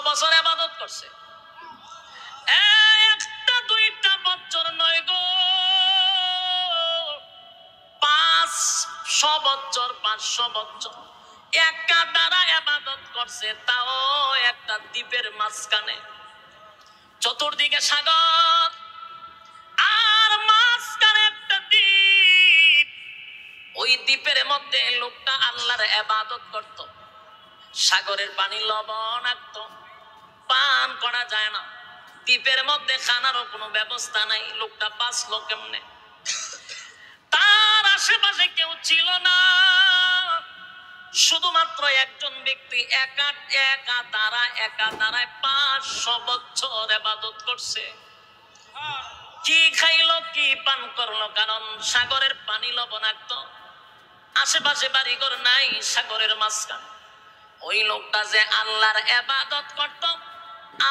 বছর ইবাদত করছে। একটা দুইটা বছর নয় গো, 500 বছর, 500 বছর একা দ্বারা ইবাদত করছে, তাও একটা দ্বীপের মাঝখানে। চতুর্দিকে সাগর আর মাঝখানে একটা দ্বীপ। ওই দ্বীপের মধ্যে লোকটা আল্লাহর ইবাদত করত। সাগরের পানি লবণাক্ত, পান করা যায় না। দ্বীপের মধ্যে খানারও কোনো ব্যবস্থা নাই। লোকটা বাঁচলো কেমনে? তার আশেপাশে কেউ ছিল না, শুধুমাত্র একজন ব্যক্তি একা দ্বারায় 500 বছর ইবাদত করছে। কি খাইলো, কি পান করলো? কারণ সাগরের পানি লবণাক্ত, আশেপাশে বাড়িঘর নাই, সাগরের মাঝখানে। ওই লোকটা যে আল্লাহর ইবাদত করত,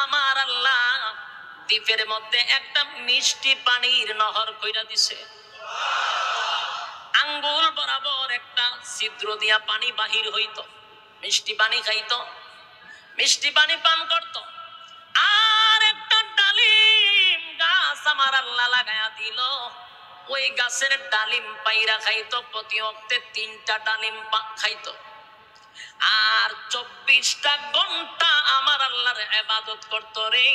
আমার আল্লাহ দ্বীপের মধ্যে একটা মিষ্টি পানির নহর কইরা দিছে। আঙ্গুল বরাবর একটা ছিদ্র দিয়া পানি বাহির হইতো, মিষ্টি পানি খাইতো, মিষ্টি পানি পান করত। আর একটা ডালিম গাছ আমার আল্লাহ লাগায়া দিল। ওই গাছের ডালিম পাইরা খাইতো, প্রতি ওয়াক্তে 3টা ডালিম খাইতো। আর 24টা ঘন্টা আমার আল্লাহর ইবাদত করত রে।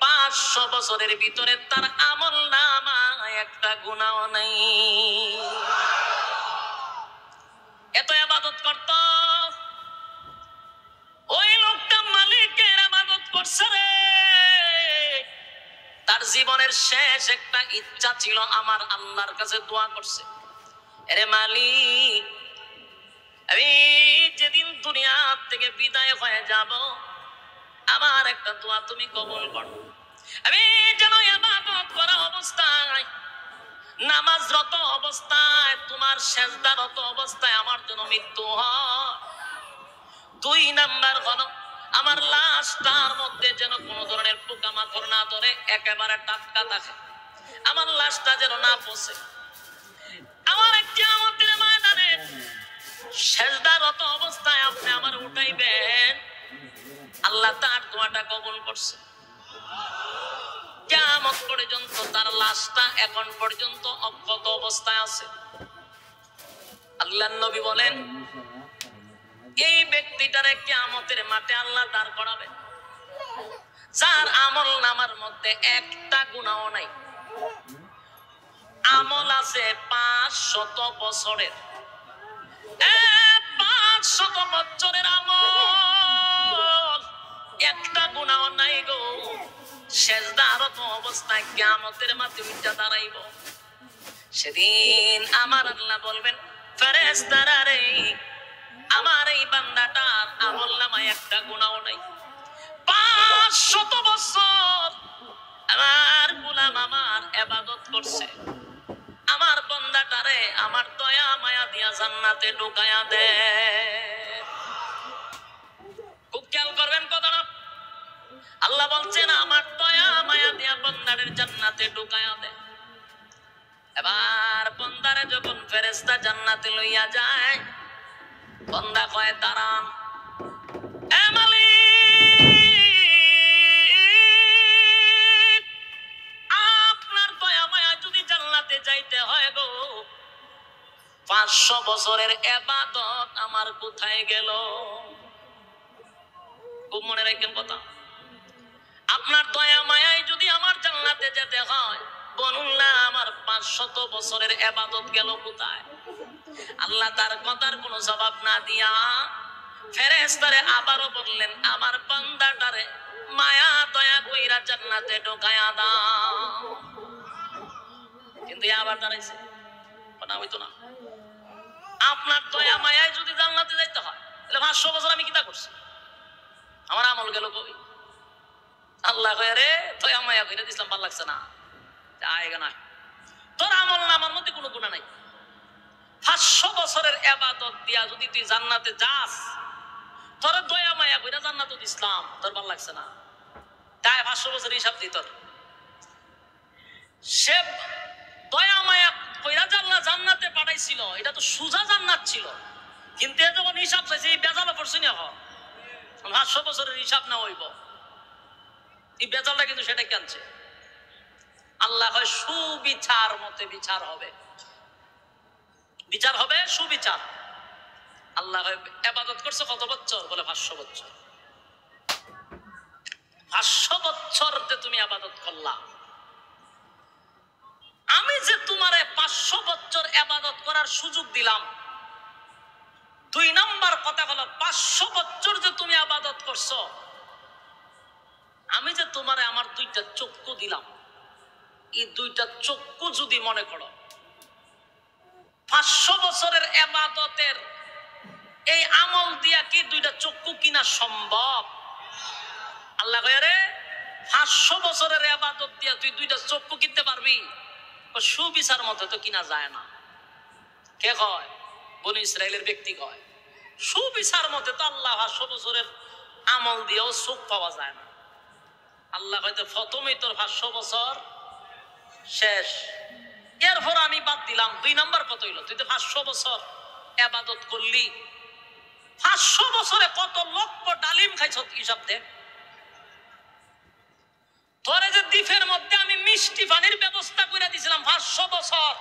500 বছরের ভিতরে তার আমল নামায় একটা গুনাহ নাই। এত ইবাদত করত। ওই লোকটা মালিকের ইবাদত করছে রে। তার জীবনের শেষ একটা ইচ্ছা ছিল, আমার আল্লাহর কাছে দোয়া করছে, আরে মালিক, আমি যেদিন দুনিয়া থেকে বিদায় হয়ে যাব, আমার একটা দোয়া তুমি কবুল করো। আমি যেন ইবাদত করা অবস্থায়, নামাজরত অবস্থায়, তোমার সেজদারত অবস্থায় আমার জন্য মৃত্যু হয়। 2 নাম্বার হলো, আমার লাশটার মধ্যে যেন কোনো ধরনের পোকামাকড় না ধরে, একেবারে টাটকা থাকে। আমার লাশটা যেন না পচে। আমার কিয়ামতের ময়দানে সেজদারত অবস্থায় আপনি আমার উঠাইবেন। আল্লাহ তার দোয়াটা কবুল করছে। কিয়ামত পর্যন্ত তার লাশটা এখন পর্যন্ত অক্ষত অবস্থায় আছে। আল্লাহর নবী বলেন, এই ব্যক্তিটারে কিয়ামতের মাঠে আল্লাহ দাঁড় করাবেন, যার আমল নামার মধ্যে একটা গুনাহ নাই। আমল আছে 500 বছরের, 500 বছরের আমল, একটা গুনাহ নাই গো। সেজদারত অবস্থায় কিয়ামতের মাঠে উঠে দাঁড়াইব। সেদিন আমার আল্লাহ বলবেন, ফেরেশতারা রে, আমার এই বান্দাটার আমল নামায় একটা গুনাহ নাই। 500 বছর আমার গোলাম আমার ইবাদত করছে। আমার বান্দাটারে আমার দয়া মায়া দিয়া জান্নাতে ঢুকায়া দে। খুব খেয়াল করবেন কথাটা। আল্লাহ বলছেন, আমার দয়া মায়া দিয়া বান্দারের জান্নাতে ঢুকায়া দে। এবার বান্দারে যখন ফেরেশতা জান্নাতে লইয়া যায়, বান্দা কয়, দাঁড়ান, এ মালিক, আপনার দয়া মায়া যদি জান্নাতে যাইতে হয় গো, 500 বছরের ইবাদত আমার কোথায় গেল? খুব মনে রাখবেন কথা। আপনার দয়া মায়ায় যদি আমার জান্নাতে যেতে হয়, বলুন না আমার 500 বছরের ইবাদত গেল কোথায়? আল্লাহ তার কথার কোনো জবাব না দিয়া ফেরেশতারে আবারও বললেন, আমার বান্দাটারে মায়া দয়া কইরা জান্নাতে ঢোকায়া দাও। কিন্তু আবার দাঁড়াইছে, কথা হইতো না। আপনার দয়া মায়ায় যদি জান্নাতে যাইতে হয়, তাহলে 500 বছর আমি কিতা করছি? আমার আমল গেল কই? আল্লাহ কয়, রে দয়া মায়া কইরা দিছিলাম, ভালো লাগছে না, আয়গা না, তোর আমল নামার মধ্যে কোনো গুনাহ নাই। 500 বছরের ইবাদত দিয়া যদি তুই জান্নাতে যাস, তোর দয়া মায়া কইরা জান্নাতে দিছিলাম, তোর ভালো লাগছে না, তাই 500 বছর হিসাব দিই তোর। সে দয়া মায়া কইরা জান্নাতে পাঠাইছিল, এটা তো সুজা জান্নাত ছিল, কিন্তু এ যখন হিসাব চাইছে, এই বেজালে পড়ছে না। 500 বছরের হিসাব না হইব, এই বেজালটা কিন্তু সেটা কেনছে। আল্লাহ হয় সুবিচার মতে বিচার হবে, বিচার হবে সুবিচার। আল্লাহ হয় ইবাদত করছে কত বছর, বলে 500 বছর। 500 বছর যে তুমি ইবাদত করলা, আমি যে তোমারে 500 বছর ইবাদত করার সুযোগ দিলাম। 2 নাম্বার কথা হলো 500 বছর যে তুমি ইবাদত করছো, আমি যে তোমারে আমার 2টা চক্ষু দিলাম, এই 2টা চক্ষু যদি মনে করো 500 বছরের ইবাদতের এই আমল দিয়া কি 2টা চক্ষু কিনা সম্ভব? আল্লাহ কয় রে 500 বছরের ইবাদত দিয়া তুই 2টা চক্ষু কিনতে পারবি? সুবিচার মতে তো কিনা যায় না। কে কয়? বনি ইসরাইলের ব্যক্তি কয় সুবিচার মতে তো আল্লাহ 500 বছরের আমল দিয়েও চোখ পাওয়া যায় না। আল্লাহ হয়তো প্রথমেই তোর 500 বছর শেষ, এরপর আমি বাদ দিলাম। 2 নাম্বার কত হইল? তুই তো 500 বছর ইবাদত করলি, 500 বছরে কত লক্ষ ডালিম খাইছ হিসাব দে। তোরে যে দ্বীপের মধ্যে আমি মিষ্টি পানির ব্যবস্থা করে দিয়েছিলাম, 500 বছর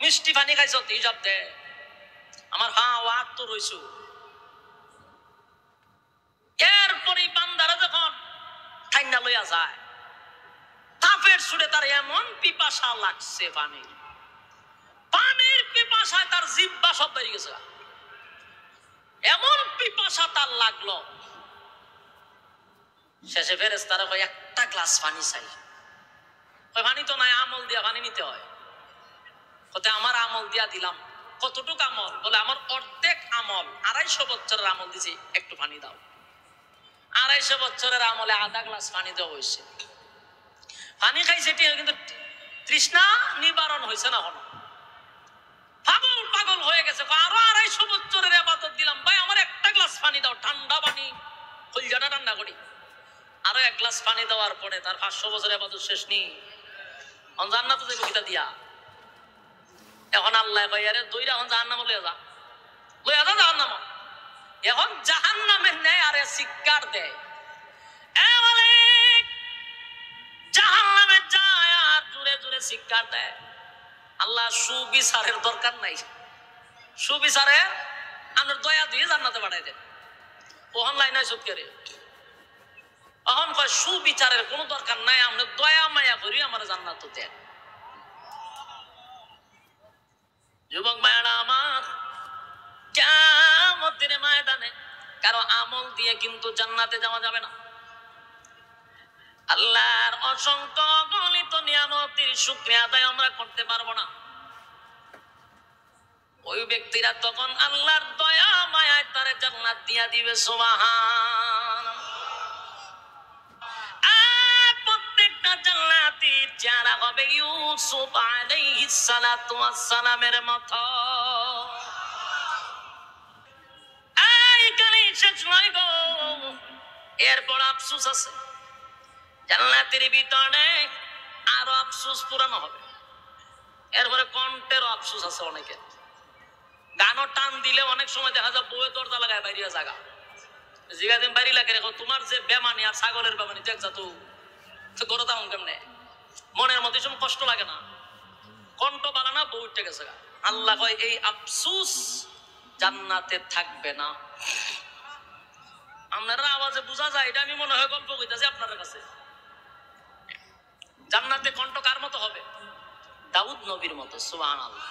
মিষ্টি পানি খাইছ হিসাব দে। আমার হাওয়া তো রইছু। এরপরে বান্দারা যখন ঠান্ডা লইয়া যায়, তাপের সুরে তার এমন পিপাসা লাগছে, পানির পিপাসায় তার জিহ্বা সব বেরিয়ে গেছে। এমন পিপাসা তার লাগলো, শেষে ফেরেশতারা কয় একটা গ্লাস পানি চাই। পানি তো নাই, আমল দিয়া পানি নিতে হয়। কতে আমার আমল দিয়া দিলাম। কতটুকু আমল? বলে আমার অর্ধেক আমল, 250 বছরের আমল দিছি, একটু পানি দাও। 250 বছরের আমলে আধা গ্লাস পানি দেওয়া হয়েছে। পানি খাইছে কিন্তু তৃষ্ণা নিবারণ হয়েছে না। হলো পাগল পাগল হয়ে গেছে। আরো 250 বছরের ইবাদত দিলাম, ভাই আমার একটা গ্লাস পানি দাও, ঠান্ডা পানি, কলিজাটা ঠান্ডা করি। আরো 1 গ্লাস পানি দেওয়ার পরে তার 500 বছরের ইবাদত শেষ নি। জান্নাতে যাইব কিতা দিয়া। এখন আল্লাহ কয় আরে দইরা এখন জাহান্নামে লইয়া যা, জাহান্নাম। এখন জাহান্নামের নেয় আরে শিক্ষার দেয়, জাহান্নামে যায় আর জোরে জোরে শিক্ষার দেয়। আল্লাহ সুবিচারের দরকার নাই, সুবিচারে আমার দয়া দিয়ে জান্নাতে পাঠাই দেন। ওহন লাইন সুদ করে অহন কয় সুবিচারের কোনো দরকার নাই, আমরা দয়া মায়া করি আমার জান্নাত দেন। যুবক মায়েরা আমার, কিয়ামতের ময়দানে কারো আমল দিয়ে কিন্তু জান্নাতে যাওয়া যাবে না। আল্লাহর অসংখ্য অগণিত নিয়ামতের শুকরিয়া আদায় আমরা করতে পারবো না। ওই ব্যক্তিরা তখন আল্লাহর দয়া মায়ায় তারে জান্নাত দিয়া দিবে। সুবহানাল্লাহ। আর প্রত্যেকটা জান্নাতীর চেহারা হবে ইউসুফ আলাইহিস সালাতু ওয়াস সালামের মতো। এইখানে শেষ নয় গো, এরপর আফসোস আছে। জান্নাতের ভিতরে আরো আফসোস পুরানো হবে। এরপরে কণ্ঠেরও আফসোস আছে অনেকের। গানও টান দিলে অনেক সময় দেখা যায় বউয়ের দরজা লাগায় বাইরিয়া জায়গা জিগাদিন বাইরে লাগে রেখো। তোমার যে বেমানি আর ছাগলের বেমানি দেখ যা, তো গরো দাম কেমনে মনের মধ্যে সময় কষ্ট লাগে না, কণ্ঠ বানানা বউ উঠে গেছে। আল্লাহ কয় এই আফসোস জান্নাতে থাকবে না। আপনারা আওয়াজে বোঝা যায়, এটা আমি মনে হয় গল্প কইতাছি আপনাদের কাছে। জান্নাতে কণ্ঠ কার মতো হবে? দাউদ নবীর মতো। সুবহানাল্লাহ।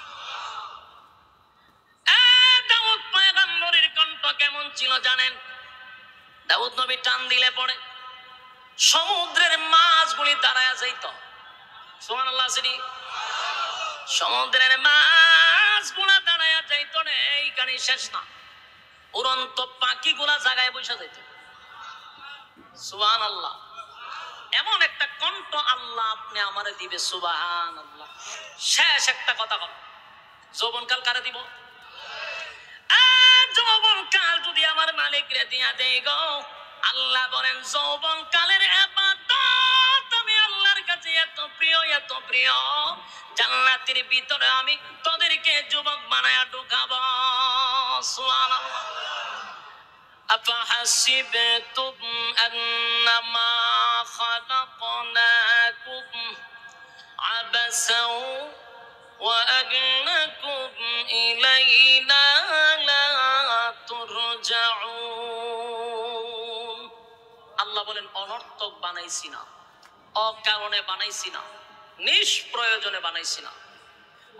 দাউদ পয়গম্বরের কণ্ঠ কেমন ছিল জানেন? দাউদ নবী টান দিলে পড়ে সমুদ্রের মাছগুলি দাঁড়ায়া যাইত। সুবহানাল্লাহ। সমুদ্রের মাছগুলা দাঁড়ায়া যাইত রে। এইখানে শেষ না, উড়ন্ত পাখিগুলা জায়গায় বসে যাইত। সুবহানাল্লাহ। এমন একটা কণ্ঠ আল্লাহ আপনি আমারে দিবে। সুবহানাল্লাহ। শেষ একটা কথা বল, যৌবনকাল কারে দিব? যৌবনকাল যদি আমার মালিক রে দিয়া দেই গো, আল্লাহ বলেন যৌবনকালের ইবাদত আমি আল্লাহর কাছে এত প্রিয়, এত প্রিয়, জান্নাতের ভিতরে আমি তোদেরকে যুবক বানায়া ঢুকাবো। সুবহানাল্লাহ। أفحسبتم أنما خلقناكم عبثا وأنكم إلينا لا ترجعون আল্লাহ বলেন অনর্থক বানাইছি না, অকারণে বানাইছি না, নিষ্প্রয়োজনে বানাইছি না।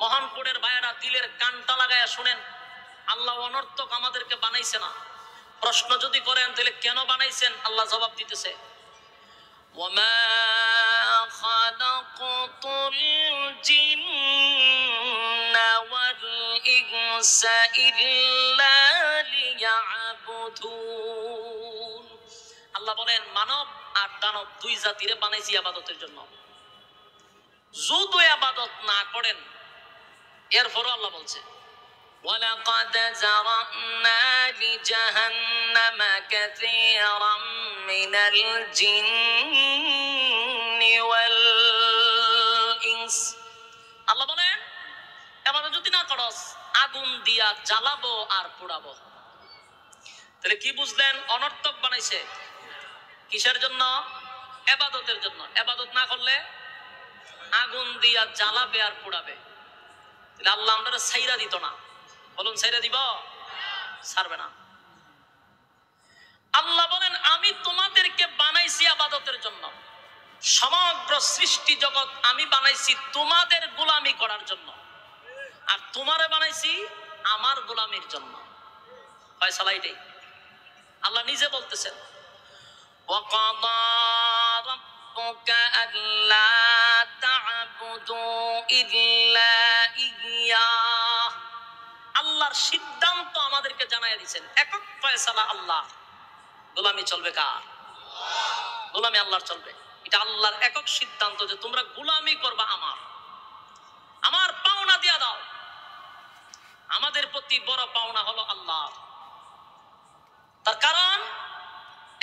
মহানপুরের ভাইয়েরা দিলের কানটা লাগায়া শুনেন, আল্লাহ অনর্থক আমাদেরকে বানাইছে না। প্রশ্ন যদি করেন তাহলে কেন বানাইছেন, আল্লাহ জবাব দিতেছে, ওয়ামা খালাকুতুল জিন্না ওয়াল ইনসা ইল্লা লিয়াবুদুন। আল্লাহ বলেন মানব আর দানব দুই জাতিরে বানাইছি ইবাদতের জন্য। যদি ইবাদত না করেন, এরপরও আল্লাহ বলছে وَلَقَدْ زَرَعْنَا لِجَهَنَّمَ كَثِيرًا مِنَ الْجِنِّ وَالْإِنسِ। আল্লাহ বলেন ইবাদত যদি না করস আগুন দিয়া জ্বালাবো আর পোড়াবো। তাহলে কি বুঝলেন, অনর্থক বানাইছে কিসের জন্য? ইবাদতের জন্য। ইবাদত না করলে আগুন দিয়া জ্বালাবে আর পোড়াবে। তাহলে আল্লাহ আমরা ছাইরা দিত না, বলুন ছাইরা দিব? ছাড়বে না। আল্লাহ বলেন আমি তোমাদেরকে বানাইছি ইবাদতের জন্য। সমগ্র সৃষ্টি জগৎ আমি বানাইছি তোমাদের গোলামি করার জন্য, আর তোমারে বানাইছি আমার গোলামির জন্য। ফয়সালা এটাই। আল্লাহ নিজে বলতেছেন ওয়াকাদা রাব্বুকা আল্লা তা'বুদু ইল্লা ইয়্যাহ। আল্লাহর সিদ্ধান্ত আমাদেরকে জানাইয়া দিয়েছেন, একক ফয়সালা আল্লাহ। গোলামি চলবে কার? গোলামি আল্লাহর চলবে। এটা আল্লাহর একক সিদ্ধান্ত যে তোমরা গোলামি করবা আমার। আমার পাওনা দিয়া দাও। আমাদের প্রতি বড় পাওনা হলো আল্লাহ। তার কারণ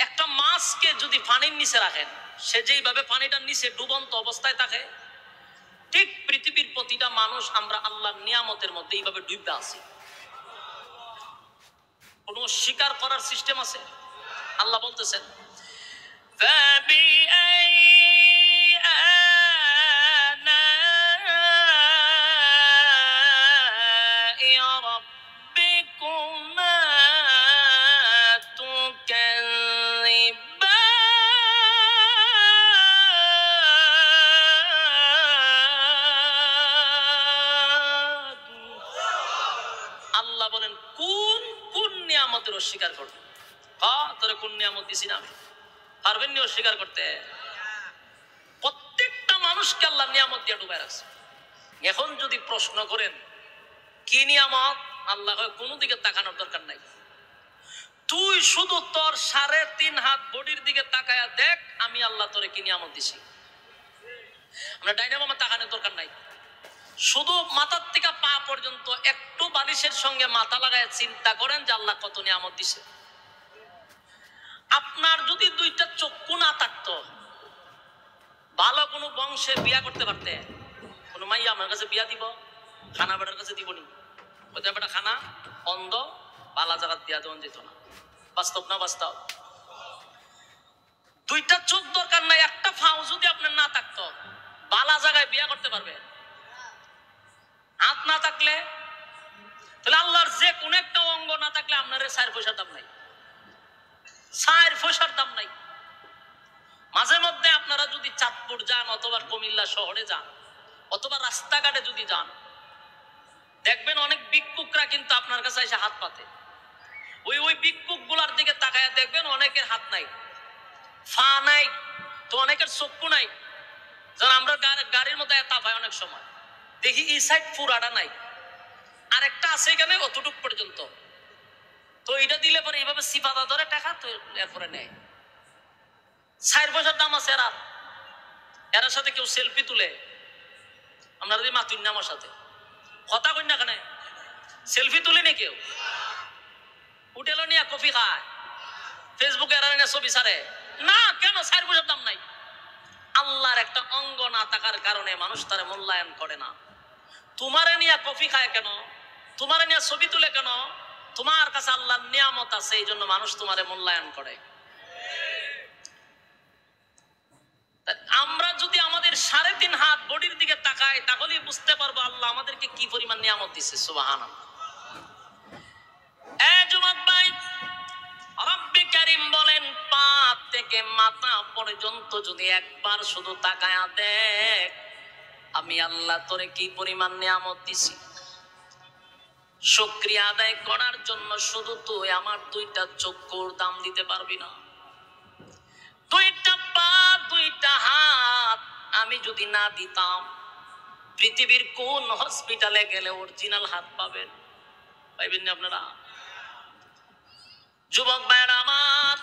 একটা মাছকে যদি পানির নিচে রাখেন, সে যেইভাবে পানিটার নিচে ডুবন্ত অবস্থায় থাকে, ঠিক পৃথিবীর প্রতিটা মানুষ আমরা আল্লাহর নিয়ামতের মধ্যে এইভাবে ডুবতে আছি। কোন স্বীকার করার সিস্টেম আছে? আল্লাহ বলতেছেন আল্লাহ বলেন কোন কোন নিয়ামতের অস্বীকার করবে? তোরে কোন নিয়ামত দিছি না আমি? পারবেন নি অস্বীকার করতে? প্রত্যেকটা মানুষকে আল্লাহ নিয়ামত দিয়ে ডুবাই রাখছে। এখন যদি প্রশ্ন করেন কি নিয়ামত, আল্লাহ কোনো দিকে তাকানোর দরকার নাই। তুই শুধু তোর 3.5 হাত বডির দিকে তাকায়া দেখ আমি আল্লাহ তোরে কি নিয়ামত দিছি। আমরা ডাইনামো তাকানোর দরকার নাই। শুধু মাথার থেকে পা পর্যন্ত একটু বালিশের সঙ্গে মাথা লাগায় চিন্তা করেন যে আল্লাহ কত নিয়ামত দিছে। আপনার যদি 2টা চক্ষু না থাকতো, ভালো কোনো বংশে বিয়া করতে পারতে, কোন মাইয়া আমার কাছে বিয়া দিব, খানা বেটার কাছে দিব নি? ওইটা বেটা খানা অন্ধ, বালা জায়গা বিয়া দেওয়া যেত না। বাস্তব না বাস্তব? 2টা চোখ দরকার নাই, একটা ফাও যদি আপনার না থাকতো, বালা জায়গায় বিয়া করতে পারবে? হাত না থাকলে, তাহলে আল্লাহর যে কোন একটা অঙ্গ না থাকলে আপনার 4 পয়সার দাম নাই। 4 পয়সার দাম নাই। মাঝে মধ্যে আপনারা যদি চাঁদপুর যান অথবা কুমিল্লা শহরে যান অথবা রাস্তাঘাটে যদি যান, দেখবেন অনেক ভিক্ষুকরা কিন্তু আপনার কাছে এসে হাত পাতে। ওই ভিক্ষুক গুলার দিকে তাকায় দেখবেন অনেকের হাত নাই, ফা নাই, তো অনেকের চক্ষু নাই। যেন আমরা গাড়ির মধ্যে এত হয় অনেক সময় দেখি এই সাইড পুরাটা নাই, আরেকটা আছে এখানে অতটুক পর্যন্ত। তো এটা দিলে পরে এইভাবে সিফাদা ধরে টাকা তো এরপরে নেয়। 4 পয়সার দাম আছে। এর সাথে কেউ সেলফি তুলে, আমরা যদি মাতুন না আমার সাথে কথা কই না, কেন সেলফি তুলে নি কেউ? হোটেল নিয়ে কফি খায়, ফেসবুকে এরা নিয়ে ছবি ছাড়ে না, কেন? 4 পয়সার দাম নাই। আল্লাহর একটা অঙ্গ না থাকার কারণে মানুষ তারা মূল্যায়ন করে না। তোমারে নিয়ে কফি খায় কেন? তোমারে নিয়ে ছবি তুলে কেন? তোমার কাছে আল্লাহর নিয়ামত আছে, এই জন্য মানুষ তোমারে মূল্যায়ন করে। আমরা যদি আমাদের 3.5 হাত বডির দিকে তাকাই তাহলেই বুঝতে পারবো আল্লাহ আমাদেরকে কি পরিমাণ নিয়ামত দিচ্ছে। সুবহানাল্লাহ। যুবক ভাই, রব্বে কারীম বলেন পা থেকে মাথা পর্যন্ত যদি একবার শুধু তাকায়া দেখ আমি আল্লাহ তোরে কি পরিমাণ নিয়ামত দিছি। শুকরিয়া আদায় করার জন্য শুধু তুই আমার 2টা চক্ষুর দাম দিতে পারবি না, 2টা পা, 2টা হাত আমি যদি না দিতাম পৃথিবীর কোন হসপিটালে গেলে অরিজিনাল হাত পাবেন? পাইবেন না আপনারা? যুবক ভাইরা আমার,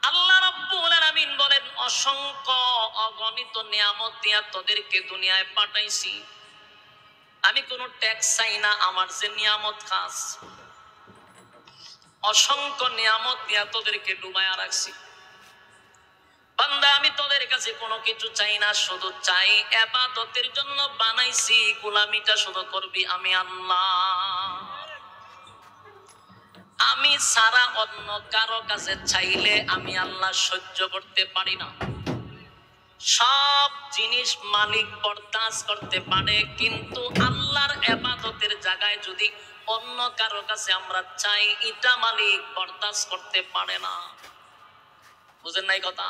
আল্লাহ রাব্বুল আলামিন বলেন অসংখ্য অগণিত নিয়ামত দিয়া তোদেরকে দুনিয়ায় পাঠাইছি, আমি কোনো ট্যাক্স চাই না, আমার যে নিয়ামত খাস অসংখ্য নিয়ামত দিয়া তোদেরকে ডুবায়া রাখছি। বান্দা আমি তোদের কাছে কোনো কিছু চাই না, শুধু চাই ইবাদতের জন্য বানাইছি, গোলামিটা শুধু করবি আমি আল্লাহ। আমি সারা অন্য কারো কাছে চাইলে আমি আল্লাহ সহ্য করতে পারি না। সব জিনিস মালিক বরদাস্ত করতে পারে, কিন্তু আল্লাহর ইবাদতের জায়গায় যদি অন্য কারো কাছে আমরা চাই এটা মালিক বরদাস্ত করতে পারে না। বুঝেন নাই কথা?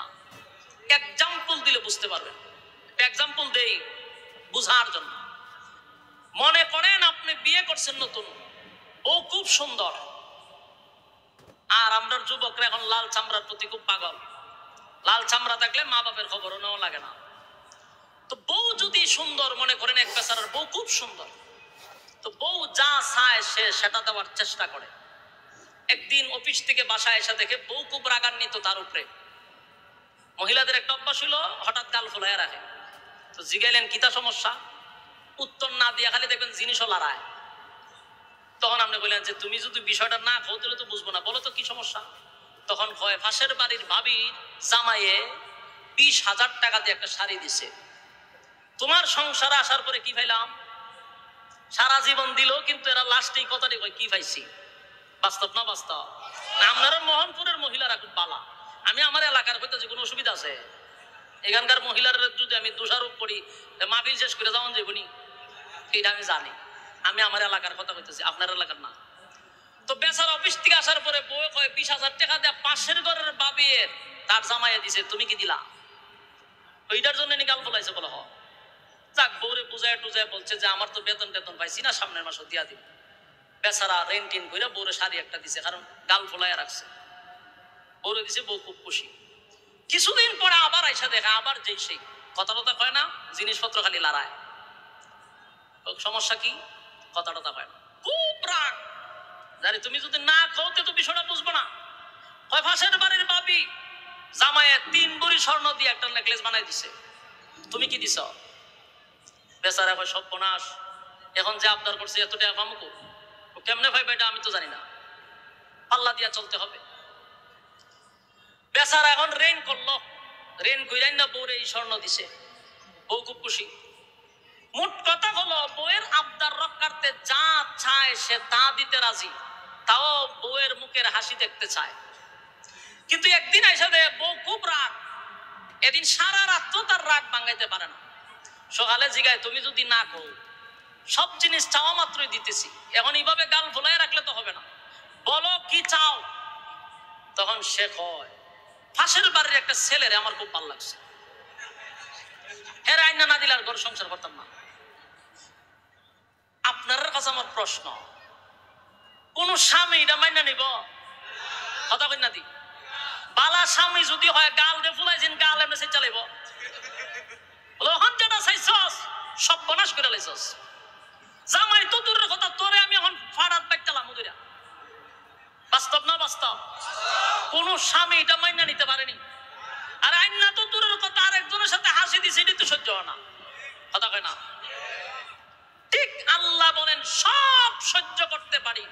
এক্সাম্পল দিলে বুঝতে পারবেন। এক্সাম্পল দেই বুঝার জন্য। মনে করেন আপনি বিয়ে করছেন নতুন, ও খুব সুন্দর, আর আমরা যুবকরা এখন লাল চামড়ার প্রতি খুব পাগল। লাল চামড়া থাকলে মা বাপের খবরও নেওয়া লাগে না। তো বউ যদি সুন্দর, মনে করেন এক বেচারার বউ খুব সুন্দর, তো বউ যা চায় সে সেটা দেওয়ার চেষ্টা করে। একদিন অফিস থেকে বাসায় এসে দেখে বউ খুব রাগান্বিত তার উপরে। মহিলাদের একটা অভ্যাস হলো হঠাৎ গাল ফুলাইয়া রাখে। তো জিগাইলেন কিতা সমস্যা, উত্তর না দিয়া খালি দেখবেন জিনিসও লড়ায়। তখন আপনি বললেন যে তুমি যদি বিষয়টা না খাও তাহলে তো বুঝবো না, বলো তো কি সমস্যা। তখন কয় পাশের বাড়ির ভাবি জামাইয়ে 20,000 টাকা দিয়ে একটা শাড়ি দিছে, তোমার সংসারে আসার পরে কি পাইলাম? সারা জীবন দিল, কিন্তু এরা লাস্টেই কথাটি কয় কি পাইছি। বাস্তব না বাস্তব? আপনারা মোহনপুরের মহিলারা খুব বালা। আমি আমার এলাকার হইতে যে কোনো অসুবিধা আছে? এখানকার মহিলার যদি আমি দোষারোপ করি মাহফিল শেষ করে যাওয়ান যাবনি, এটা আমি জানি। আমি আমার এলাকার কথা কইতেছি, আপনার এলাকার না। তো বেচার অফিস থেকে আসার পরে বউ কয় 20,000 টাকা দেয়া পাশের ঘরের বাবির তার জামাইয়া দিছে, তুমি কি দিলা? ওইটার জন্য নিকাল ফলাইছে বলে হ। যাক, বউরে বুঝায় টুজায় বলছে যে আমার তো বেতন টেতন পাইছি না, সামনের মাসে দিয়া দিব। বেচারা রেন্টিন করে বউরে শাড়ি একটা দিছে, কারণ গাল ফোলাইয়া রাখছে। বউরে দিছে, বউ খুব খুশি। কিছুদিন পরে আবার আইসা দেখা, আবার যেই সেই কথা টথা কয় না, জিনিসপত্র খালি লড়ায়। সমস্যা কি? কথা টথা কয় না, খুব রাগ। জানি তুমি যদি না খাওতে তো বিষয়টা বুঝবো না। হয় পাশের বাড়ির বাবি জামাইয়ে 3 ভরি স্বর্ণ দিয়ে একটা নেকলেস বানাই দিছে, তুমি কি দিছ? বেচারা কয় সর্বনাশ, এখন যে আবদার করছে এত টাকা পামু কো? কেমনে ভাই এটা আমি তো জানি না, পাল্লা দিয়া চলতে হবে। বেচারা এখন রেন করলো, রেন কইরাই না বউরে এই স্বর্ণ দিছে, বউ খুব খুশি। মোট কথা হলো বউয়ের আবদার রক্ষার্থে যা চায় সে তা দিতে রাজি, তাও বউয়ের মুখের হাসি দেখতে চায়। কিন্তু একদিন আইসা দে বউ খুব রাগ, এদিন সারা রাত তার রাগ ভাঙাইতে পারে না। সকালে জিগায় তুমি যদি না কও, সব জিনিস চাওয়া মাত্রই দিতেছি, এখন এইভাবে গাল ভোলাই রাখলে তো হবে না, বলো কি চাও। তখন সে কয় পাশের বাড়ির একটা ছেলেরে আমার খুব ভালো লাগছে, হের আইনা না দিলে আর ঘর সংসার করতাম না। আপনার কাছে আমার প্রশ্ন, কোন স্বামী এটা মাইনা নিব? কথা কই না দি? বালা স্বামী যদি হয় গাল রে ফুলাইছেন, গাল এমনি সে চালাইব? ওহন যেটা চাইছস সব বনাশ করে লাইছস। জামাই তো দূরের কথা, তোরে আমি এখন ফাড়াত বাইতালাম ওদিরা। বাস্তব না বাস্তব? কোন স্বামী এটা মাইনা নিতে পারেনি। আর আইনা তো দূরের কথা, আরেকজনের সাথে হাসি দিছে, এটা তো সহ্য হয় না। কথা কয় না? ঠিক আল্লাহ বলেন সব সহ্য করতে পারি,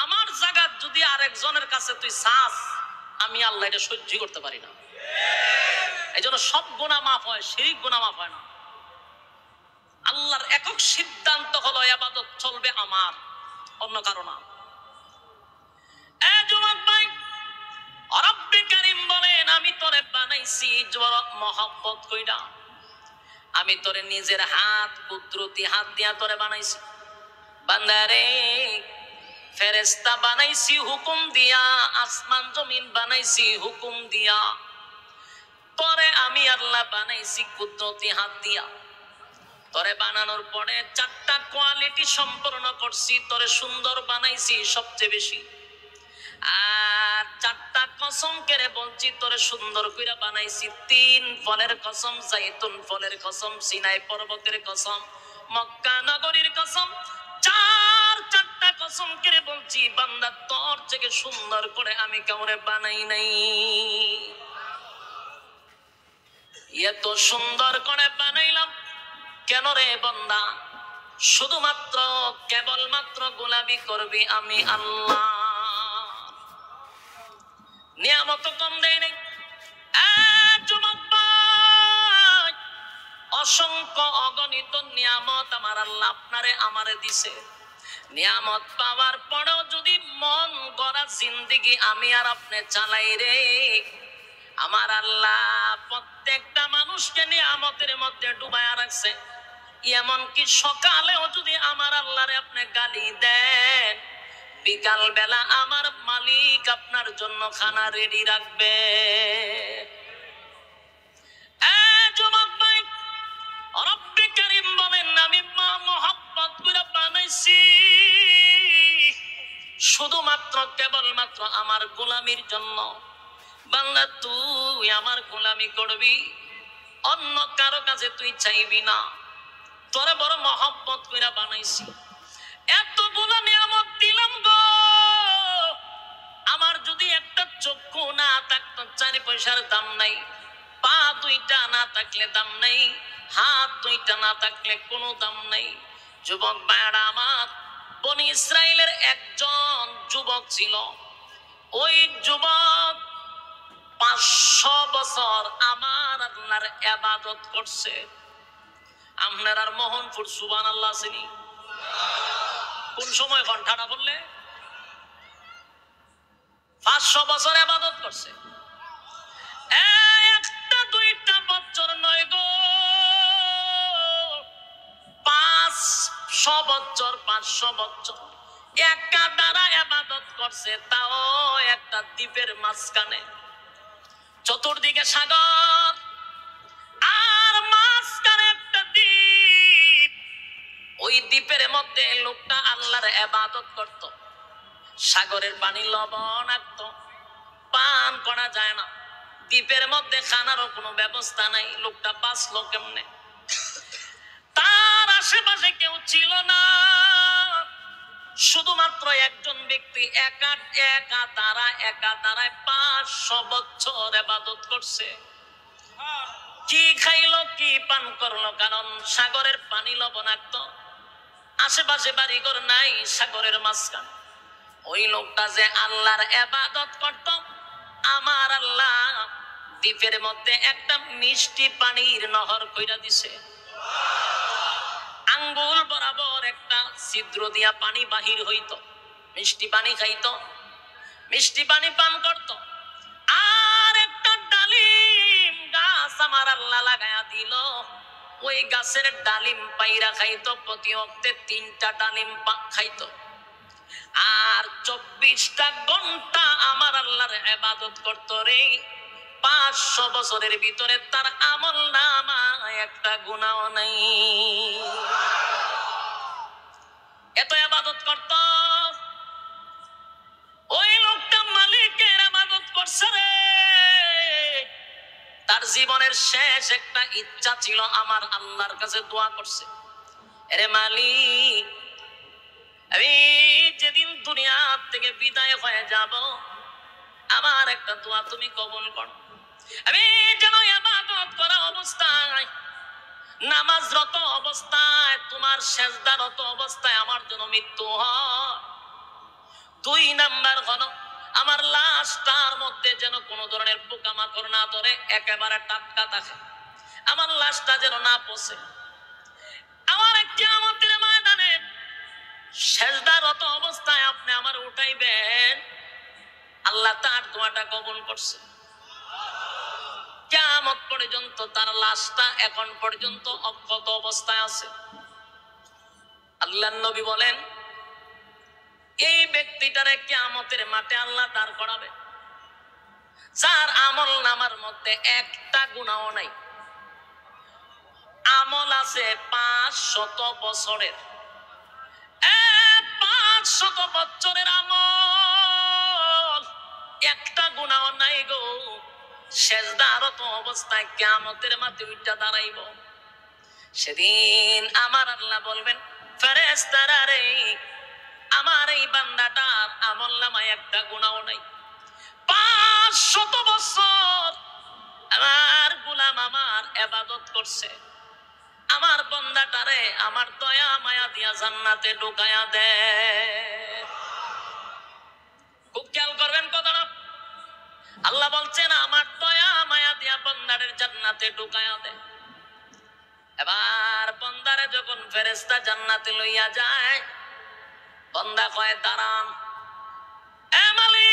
আমার জায়গা যদি আরেকজনের কাছে তুই চাস, আমি আল্লাহ এটা সহ্য করতে পারি না। এই জন্য সব গুনাহ মাফ হয়, শিরিক গুনাহ মাফ হয় না। আল্লাহর একক সিদ্ধান্ত হলো ইবাদত চলবে আমার, অন্য কারো না। রব্বে কারীম বলেন আমি তোরে বানাইছি বড় মহব্বত কইরা, আমি তোরে নিজের হাত কুদরতি হাত দিয়া তোরে বানাইছি। বান্দারে ফেরেশতা বানাইছি হুকুম দিয়া, আসমান জমিন বানাইছি হুকুম দিয়া, তোরে আমি আল্লাহ বানাইছি কুদরতি হাত দিয়া। তোরে বানানোর পরে চারটা কোয়ালিটি সম্পূর্ণ করছি, তোরে সুন্দর বানাইছি সবচেয়ে বেশি। আর চারটা কসম কেড়ে বলছি তোরে সুন্দর কইরা বানাইছি। 3 ফলের কসম, জাইতুন ফলের কসম, সিনাই পর্বতের কসম, মক্কা নগরীর কসম। চারটা কসম কেড়ে বলছি বান্দা তোর থেকে সুন্দর করে আমি কাউরে বানাই নাই। এত সুন্দর করে বানাইলাম কেন রে বান্দা? শুধুমাত্র কেবলমাত্র গোলামি করবি আমি আল্লাহ। নিয়ামত কম দেয় নাই। যুবক ভাই, অসংখ্য অগণিত নিয়ামত আমার আল্লাহ আপনারে আমারে দিছে। নিয়ামত পাওয়ার পরেও যদি মন গড়া জিন্দেগি আমি আর আপনি চালাই রে, আমার আল্লাহ প্রত্যেকটা মানুষকে নিয়ামতের মধ্যে ডুবায়া রাখছে। এমনকি সকালেও যদি আমার আল্লাহরে আপনি গালি দেন, বিকাল বেলা আমার মালিক আপনার জন্য খানা রেডি রাখবে। যুবক ভাই, রব্বে কারীম বলেন আমি মহব্বত করে বানাইছি শুধুমাত্র কেবলমাত্র আমার গোলামির জন্য। বান্দা তুই আমার গোলামি করবি, অন্য কারো কাছে তুই চাইবি না। তোরে বড় মহব্বত করে বানাইছি, এতগুলো নিয়ামত দিলাম গো। আমার যদি একটা চক্ষু না থাকতো 4 পয়সার দাম নাই, পা 2টা না থাকলে দাম নাই, হাত 2টা না থাকলে কোনো দাম নাই। যুবক ভাইরা আমার, বনি ইসরাইলের একজন যুবক ছিল। ওই যুবক 500 বছর আমার আল্লাহর ইবাদত করছে। আপনার আর মোহনপুর সুবহানাল্লাহ চিনি কোন সময় ঘন্টাটা বললে 500 বছর ইবাদত করছে। একটা 2টা বছর নয় গো, 500 বছর, 500 বছর একা দ্বারা ইবাদত করছে, তাও একটা দ্বীপের মাঝখানে। চতুর্দিকে সাগর আর মাঝখানে একটা দ্বীপ। ওই দ্বীপের মধ্যে লোকটা আল্লাহর ইবাদত করত। সাগরের পানি লবণাক্ত, পান করা যায় না। দ্বীপের মধ্যে খানারও কোনো ব্যবস্থা নাই। লোকটা বাঁচলো কেমনে? তার আশেপাশে কেউ ছিল না, শুধুমাত্র একজন ব্যক্তি একা তারায় 500 বছর ইবাদত করছে। কি খাইলো কি পান করলো? কারণ সাগরের পানি লবণাক্ত, আশেপাশে বাড়িঘর নাই, সাগরের মাঝখানে। ওই লোকটা যে আল্লাহর ইবাদত করত, আমার আল্লাহ দ্বীপের মধ্যে একটা মিষ্টি পানির নহর কইরা দিছে। আঙ্গুল বরাবর একটা ছিদ্র দিয়া পানি বাহির হইত, মিষ্টি পানি খাইতো, মিষ্টি পানি পান করত। আর একটা ডালিম গাছ আমার আল্লাহ লাগায়া দিল। ওই গাছের ডালিম পাইরা খাইতো, প্রতি ওয়াক্তে 3টা ডালিম খাইতো। আর 24টা ঘন্টা আমার আল্লাহর ইবাদত করত রে। 500 বছরের ভিতরে তার আমল নামায় একটা গুনাহ নাই। এত ইবাদত করত। ওই লোকটা মালিকের ইবাদত করছে রে। তার জীবনের শেষ একটা ইচ্ছা ছিল, আমার আল্লাহর কাছে দোয়া করছে, আরে মালিক, আমি যেদিন দুনিয়া থেকে বিদায় হয়ে যাব, আমার একটা দোয়া তুমি কবুল করো। আমি যেন ইবাদত করা অবস্থায়, নামাজরত অবস্থায়, তোমার সেজদারত অবস্থায় আমার জন্য মৃত্যু হয়। 2 নাম্বার হলো আমার লাশটার মধ্যে যেন কোনো ধরনের পোকামাকড় না ধরে, একেবারে টাটকা থাকে, আমার লাশটা যেন না পচে। আমার কিয়ামতের ময়দানে সেজদারত অবস্থায় আপনি আমার উঠাইবেন, আল্লাহ তার দোয়াটা কবুল করছে। কিয়ামত পর্যন্ত তার লাশটা এখন পর্যন্ত অক্ষত অবস্থায় আছে। আল্লাহর নবী বলেন, এই ব্যক্তিটারে কিয়ামতের মাঠে আল্লাহ দাঁড় করাবে, যার আমল নামার মধ্যে একটা গুনাহও নাই। আমল আছে 500 বছরের, 500 বছরের আমল, একটা গুনাহ নাই গো। সেজদারত অবস্থায় কিয়ামতের মাঠে উঠা দাঁড়াইব। সেদিন আমার আল্লাহ বলবেন, ফেরেশতারা রে, আমার এই বান্দাটার আমল নামায় একটা গুনাহ নাই। 500 বছর আমার গোলাম আমার ইবাদত করছে, আমার বান্দাটারে আমার দয়া মায়া দিয়া জান্নাতে ঢুকায়া দে। খুব খেয়াল করবেন কথাটা। আল্লাহ বলছেন, আমার দয়া মায়া দিয়া বান্দারের জান্নাতে ঢুকায়া দে। এবার বান্দারে যখন ফেরেশতা জান্নাতে লইয়া যায়, বান্দা কয়, দাঁড়ান, এ মালিক,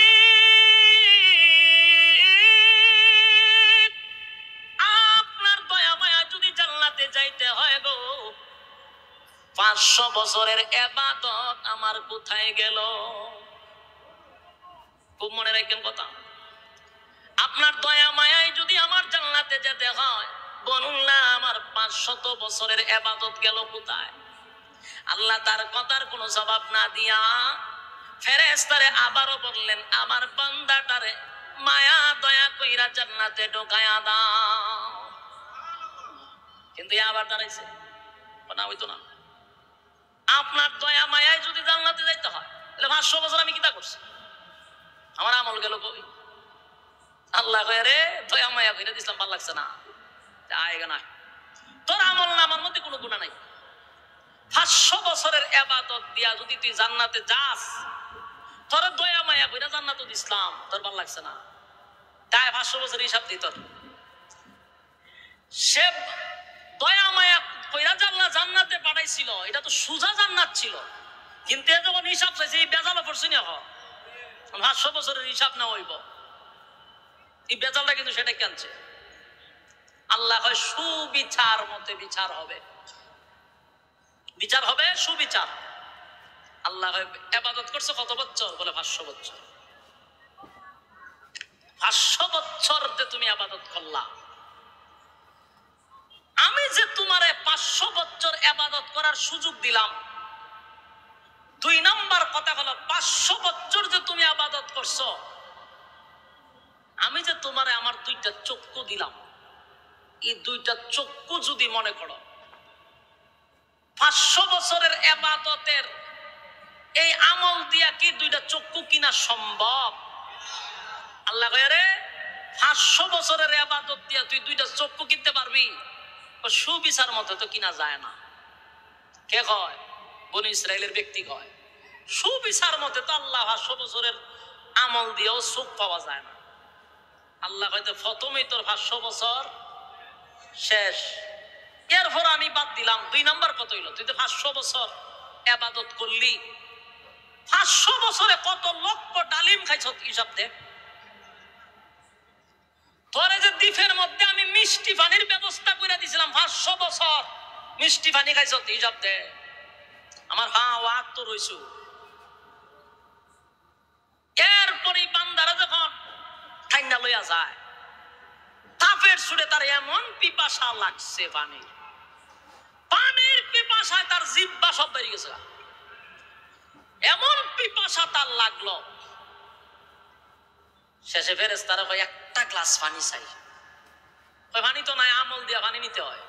আপনার দয়া মায়া যদি জান্নাতে যাইতে হয় গো, 500 বছরের ইবাদত আমার কোথায় গেল? খুব মনে রাখেন কথা। আপনার দয়া মায়ায় যদি আমার জান্নাতে যেতে হয়, বলুন না আমার 500 বছরের ইবাদত গেল কোথায়? আল্লাহ তার কথার কোনো জবাব না দিয়া ফেরেশতারে আবারও বললেন, আমার বান্দাটারে মায়া দয়া কইরা জান্নাতে ঢোকায়া দাও। কিন্তু আবার দাঁড়াইছে না, হইতো না। আপনার দয়া মায়ায় যদি জান্নাতে যাইতে হয়, তাহলে 500 বছর আমি কিতা করছি? আমার আমল গেল কই? আল্লাহ কয়, রে দয়া মায়া কইরা দিছিলাম, ভালো লাগছে না, আয়গা না, তোর আমল নামার মধ্যে কোনো গুনাহ নাই। 500 বছরের ইবাদত দিয়া যদি তুই জান্নাতে যাস, তোর দয়া মায়া কইরা জান্নাতে দিছিলাম, তোর ভালো লাগছে না, তাই 500 বছরের হিসাব দি তোর। সে দয়া মায়া কইরা জান্নাতে পাঠাইছিল, এটা তো সুজা জান্নাত ছিল, কিন্তু এ যখন হিসাব চাইছে, এই বেজালে পড়ছি না, 500 বছরের হিসাব না হইব, এই বেজালটা কিন্তু সেটা কেনছে। আল্লাহ হয় সুবিচার মতে বিচার হবে, বিচার হবে সুবিচার। আল্লাহ ইবাদত করছে কত বছর? বলে 500 বছর। 500 বছর যে তুমি ইবাদত করলা, আমি যে তোমারে 500 বছর ইবাদত করার সুযোগ দিলাম, 2 নাম্বার কথা হলো 500 বছর যে তুমি ইবাদত করছো, আমি যে তোমারে আমার 2টা চক্ষু দিলাম, এই 2টা চক্ষু যদি মনে করো 500 বছরের ইবাদতের এই আমল দিয়া কি 2টা চক্ষু কিনা সম্ভব? আল্লাহ কয়, রে 500 বছরের ইবাদত দিয়া তুই 2টা চক্ষু কিনতে পারবি? সুবিচার মতো তো কিনা যায় না। কে কয়? বনি ইসরাইলের ব্যক্তি কয়, সুবিচার মতে তো আল্লাহ 500 বছরের আমল দিয়েও চোখ পাওয়া যায় না। আল্লাহ হয়তো প্রথমেই তোর 500 বছর শেষ, এরপর আমি বাদ দিলাম। 2 নাম্বার কত হইল? তুই তো 500 বছর ইবাদত করলি, 500 বছরে কত লক্ষ ডালিম খাইছ হিসাব দে। তোরে যে দ্বীপের মধ্যে আমি মিষ্টি পানির ব্যবস্থা করে দিয়েছিলাম, 500 বছর মিষ্টি পানি খাইছ হিসাব দে। আমার হাত তো রইছু। এরপরই বান্দারা যখন ঠান্ডা লইয়া যায়, তাপের সুরে তার এমন পিপাসা লাগছে, পানির পিপাসায় তার জিহ্বা সব বেরিয়ে গেছে, এমন পিপাসা তার লাগলো। শেষে ফেরেশতারা কয়, একটা গ্লাস পানি চাই। পানি তো নাই, আমল দিয়া পানি নিতে হয়।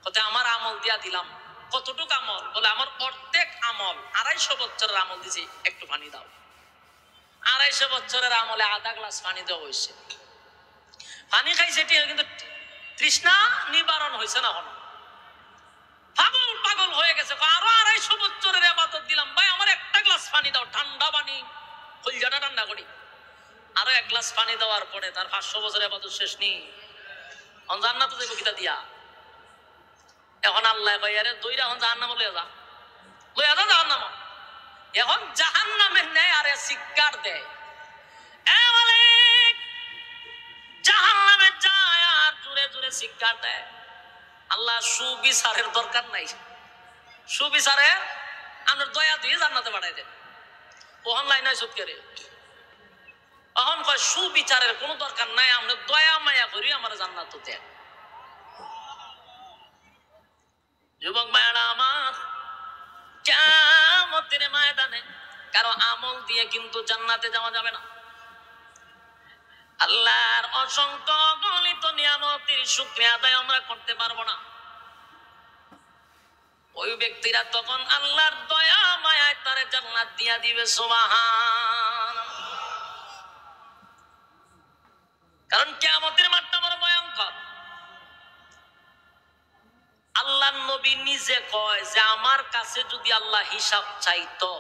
কত আমার আমল দিয়া দিলাম। কতটুক আমল? বলে আমার অর্ধেক আমল, 250 বছরের আমল দিছি, একটু পানি দাও। 250 বছরের আমলে আধা গ্লাস পানি দেওয়া হয়েছে। পানি খাইছে ঠিক, কিন্তু তৃষ্ণা নিবারণ হয়েছে না। হলো পাগল পাগল হয়ে গেছে, আরো 250 বছরের ইবাদত দিলাম, ভাই আমার একটা গ্লাস পানি দাও, ঠান্ডা পানি, কলিজাটা ঠান্ডা করি। আরো 1 গ্লাস পানি দেওয়ার পরে তার 500 বছরের ইবাদত শেষ নেই, জান্নাতে যাইব কিতা দিয়া। এখন আল্লাহ কয়, আরে দইরা এখন জাহান্নামে লইয়া যা, লইয়া যা জাহান্নামে। এখন জাহান্নামের নেয় আরে শিক্ষার দেয়, এ মালিক, জাহান্নামে যায় আর জোরে জোরে চিৎকার দেয়। আল্লাহ সুবিচারের দরকার নাই, সুবিচারে আমার দয়া দিয়ে জান্নাতে পাঠাই দেন। ওহন লাইন নাই সত্যি, অহন কয় সুবিচারের কোনো দরকার নাই, আমরা দয়া মায়া করি আমার জান্নাত দেন। যুবক মায়েরা আমার, কিয়ামতের ময়দানে কারো আমল দিয়ে কিন্তু জান্নাতে যাওয়া যাবে না। আল্লাহর অসংখ্য গলিত নিয়ামতের শুকরিয়া আদায় আমরা করতে পারবো না। ওই ব্যক্তিরা তখন আল্লাহর দয়া মায়ায় তারে জান্নাত দিয়া দিবে। সুবহানাল্লাহ। কারণ কিয়ামতের মাঠটা বড় ভয়ঙ্কর। আল্লাহর নবী নিজে কয় যে আমার কাছে যদি আল্লাহ হিসাব চাইতো,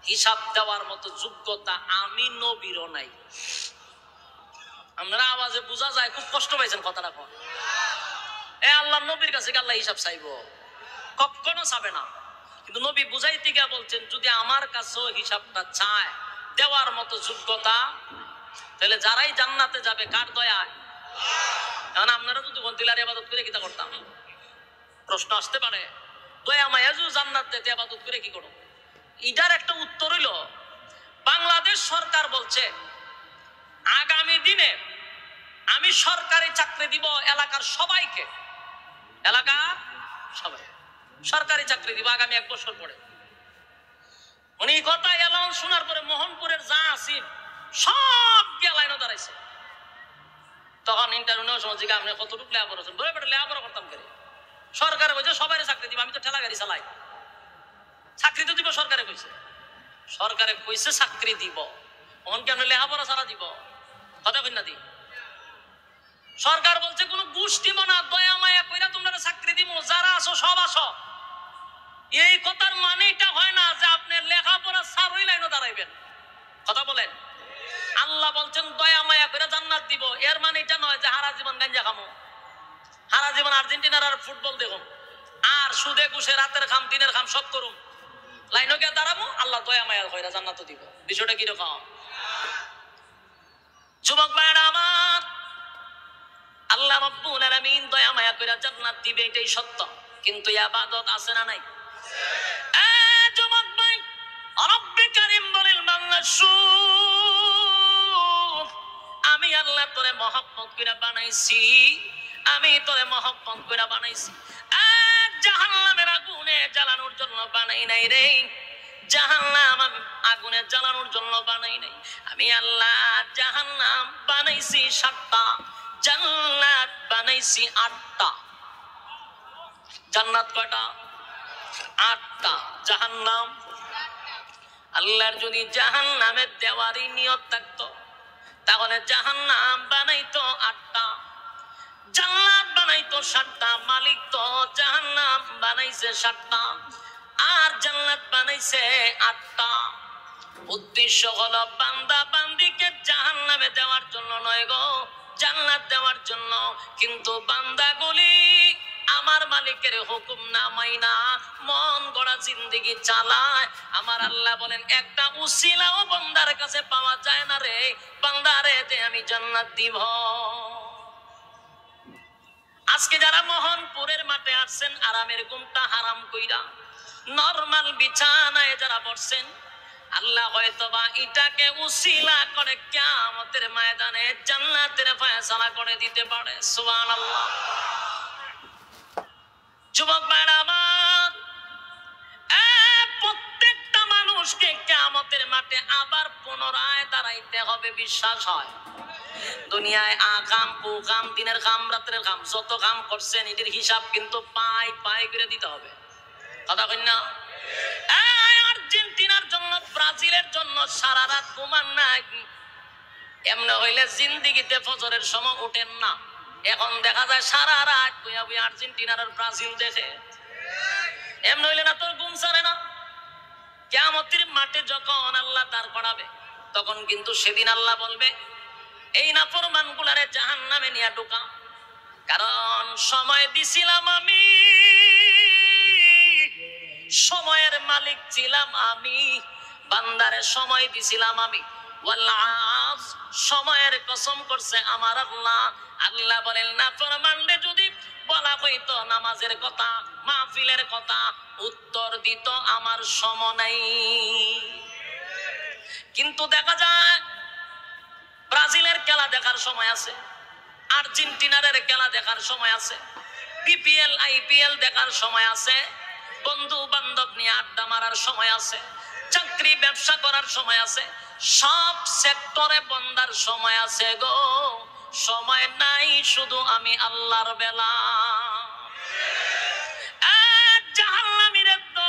হিসাব দেওয়ার মতো যোগ্যতা আমি নবীরও নাই। আপনারা আওয়াজে বোঝা যায় খুব কষ্ট পাইছেন কথাটা কন। এ আল্লাহর নবীর কাছে কি আল্লাহ হিসাব চাইবো? কখনো চাবে না। কিন্তু নবী বুঝাইতে গিয়ে বলছেন যদি আমার কাছেও হিসাবটা চায় দেওয়ার মতো যোগ্যতা, তাহলে যারাই জান্নাতে যাবে কার দয়ায়? কারণ আপনারা যদি গন্তিলার ইবাদত করে কিতা করতাম? প্রশ্ন আসতে পারে, দয়া মায়া যদি জান্নাত দিতে ইবাদত করে কি করো? এটার একটা উত্তর হইল, বাংলাদেশ সরকার বলছে আগামী দিনে আমি সরকারি চাকরি দিব এলাকার সবাইকে, এলাকার সবাই সরকারি চাকরি দিব আগামী 1 বছর পরে। উনি কথা এলাউন্স শোনার পরে মোহনপুরের যা আসিফ সব গিয়ে লাইনে দাঁড়াইছে। তখন ইন্টারভিউ নেওয়ার সময় জিজ্ঞাসা আপনি কতটুকু লেখাপড়া আছেন? বলে বেটা লেখাপড়া করতাম করে। সরকারে বলছে সবাই চাকরি দিব, আমি তো ঠেলা গাড়ি চালাই, চাকরি তো দিব সরকারে কইছে। সরকারে কইছে চাকরি দিব, তখন কেন লেখাপড়া ছাড়া দিব? কথা কই না দি। সরকার বলছে কোন গোষ্ঠী না, দয়া মায়া কইরা তোমরা চাকরি দিব, যারা আসো সব আসো। এই কথার মানেটা হয় না যে আপনি লেখাপড়া ছাড়াই লাইনে দাঁড়াইবেন। কথা বলেন। আল্লাহ বলছেন দয়া মায়া করে জান্নাত দিব, এর মানে এটা নয় যে হারা জীবন গাঞ্জা খামো, হারা জীবন আর্জেন্টিনার আর ফুটবল দেখুন, আর সুদে ঘুষে রাতের খাম দিনের খাম সব করুন, লাইনে গিয়ে দাঁড়াবো, আল্লাহ দয়া মায়া কইরা জান্নাত দিব। বিষয়টা কিরকম? যুবক ভাইরা আমার, আল্লাহ রাব্বুল আলামিন দয়া মায়া কইরা জান্নাত দিবে, এটাই সত্য। কিন্তু ইবাদত আছে না নাই? এ যুবক ভাই, রব্বে কারীম বলেন বান্দা শুন, আমি আল্লাহ তোরে মহব্বত কইরা বানাইছি, আমি তোরে মহব্বত কইরা বানাইছি। জাহান্নামের আগুনে জ্বালানোর জন্য বানাই নাই রে, জাহান্নাম আমি আগুনে জ্বালানোর জন্য বানাই নাই। আমি আল্লাহ জাহান্নাম বানাইছি 7টা, জান্নাত বানাইছি 8টা। জান্নাত কয়টা? 8টা। জাহান্নাম, আল্লাহর যদি জাহান্নামের দেওয়ারই নিয়ত থাকতো তাহলে জাহান্নাম বানাইতো 8টা, জান্নাত বানাইতো 7টা। মালিক তো জাহান্নাম বানাইছে 7টা আর জান্নাত বানাইছে 8টা। উদ্দেশ্য হলো বান্দা বান্দিকে জাহান্নামে দেওয়ার জন্য নয় গো, জান্নাত দেওয়ার জন্য। কিন্তু বান্দাগুলি আমার মালিকের হুকুম না মাইনা মন গড়া জিন্দেগি চালায়। আমার আল্লাহ বলেন একটা উসিলাও বান্দার কাছে পাওয়া যায় না রে, বান্দারে যে আমি জান্নাত দিব। আজকে যারা মোহনপুরের মাঠে আসছেন আরামের ঘুমটা হারাম কইরা নরমাল বিছানায় যারা বসছেন, আল্লাহ হয়তোবা এটাকে উসিলা করে কিয়ামতের ময়দানে জান্নাতের ফয়সালা করে দিতে পারে। সুবহানাল্লাহ। যুবক ভাইরা আমার, প্রত্যেকটা মানুষকে কিয়ামতের মাঠে আবার পুনরায় দাঁড়াইতে হবে, বিশ্বাস হয়? দুনিয়ায় আকাম কুকাম দিনের কাম রাতের কাম যত কাম করছেন এটির হিসাব কিন্তু পাই পাই করে দিতে হবে। কথা কই না? আর্জেন্টিনার জন্য ব্রাজিলের জন্য সারা রাত ঘুমান না, এমনি হইলে জিন্দিগিতে ফজরের সময় উঠেন না। এখন দেখা যায় সারা রাত বইয়া বইয়া আর্জেন্টিনার আর ব্রাজিল দেখে, এমনি হইলে না তোর ঘুম ছাড়ে না। কিয়ামতের মাঠে যখন আল্লাহ দাঁড় করাবে তখন কিন্তু সেদিন আল্লাহ বলবে এই নাফরমান গুলারে জাহান্নামে নিয়ে ঢোকা, কারণ সময় দিছিলাম আমি, সময়ের মালিক ছিলাম আমি, বান্দারে সময় দিছিলাম আমি, ওয়াল আসর, সময়ের কসম করছে আমার আল্লাহ। আল্লাহ বলেন নাফরমানরে যদি বলা হইতো নামাজের কথা, মাহফিলের কথা, উত্তর দিত আমার সময় নাই। কিন্তু দেখা যায় ব্রাজিলের খেলা দেখার সময় আছে, আর্জেন্টিনার খেলা দেখার সময় আছে, বিপিএল আইপিএল দেখার সময় আছে, বন্ধু বান্ধব নিয়ে আড্ডা মারার সময় আছে, চাকরি ব্যবসা করার সময় আছে, সব সেক্টরে বন্দার সময় আছে গো। সময় নাই শুধু আমি আল্লাহর বেলা। জাহান্নামীদের দল,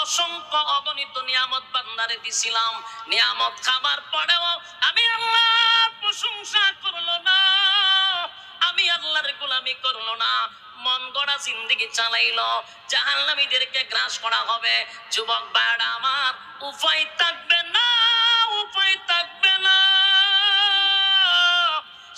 অসংখ্য অগণিত নিয়ামত বান্দারে দিছিলাম, নিয়ামত খাবার পরেও আমি আল্লাহর প্রশংসা করলো না, আমি আল্লাহর গোলামি করলো না, মন গড়া জিন্দেগি চালাইলো। জাহান্নামীদেরকে গ্রাস করা হবে। যুবক ভাইরা আমার, উপায় থাকবে না, উপায় থাকবে না।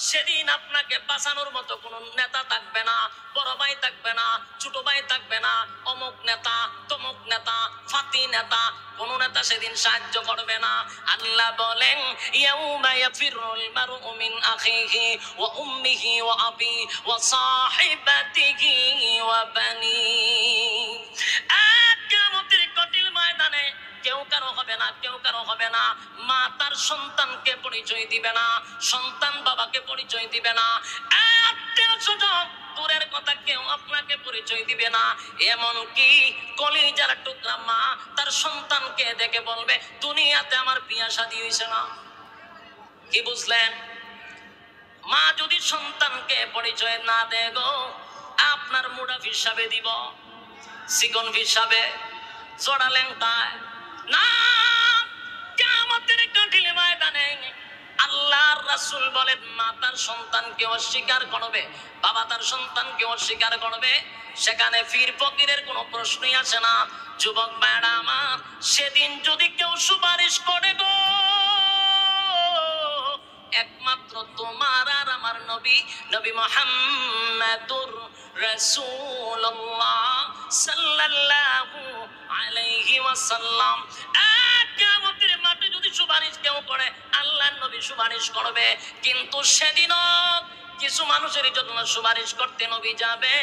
সেদিন আপনাকে বাঁচানোর মতো কোন নেতা থাকবে না, বড় ভাই থাকবে না, ছোট ভাই থাকবে না, অমুক নেতা তমুক নেতা ফাতি নেতা, কোন নেতা সেদিন সাহায্য করবে না। আল্লাহ বলেন ইয়াউমা ইয়াফিরুল মারউ মিন আখিহি ওয়া উম্মিহি ওয়া আবি ওয়া সাহিবাতিহি ওয়া বানি। কিয়ামতের কঠিন ময়দানে কেউ কারো হবে না, কেউ কারো হবে না। মা তার সন্তানকে পরিচয় দিবে না, সন্তান বাবাকে পরিচয় দিবে না, আত্মীয়-স্বজন দূরের কথা কেউ আপনাকে পরিচয় দিবে না। এমনকি কলিজার টুকরা মা তার সন্তানকে দেখে বলবে দুনিয়াতে আমার বিয়া শাদী হইছে না। কি বুঝলেন? মা যদি সন্তানকে পরিচয় না দেয় গো, আপনার মুডাফ হিসাবে দিব, সিকন হিসাবে জড়ালেন তাই না। কিয়ামতের কঠিন ময়দানে আল্লাহর রাসূল বলেন মা তার সন্তানকে অস্বীকার করবে, বাবা তার সন্তানকে অস্বীকার করবে, সেখানে ফির ফকিরের কোনো প্রশ্নই আসে না। যুবক ভাইরা আমার, সেদিন যদি কেউ সুপারিশ করে গো, একমাত্র তোমার আর আমার নবী, নবী মুহাম্মাদুর রাসূলুল্লাহ সাল্লাল্লাহু আলাইহি ওয়াসাল্লাম। কিয়ামতের মাঠে যদি সুপারিশ কেউ করে, আল্লাহর নবী সুপারিশ করবে। কিন্তু সেদিনও কিছু মানুষের জন্য সুপারিশ করতে নবী যাবে,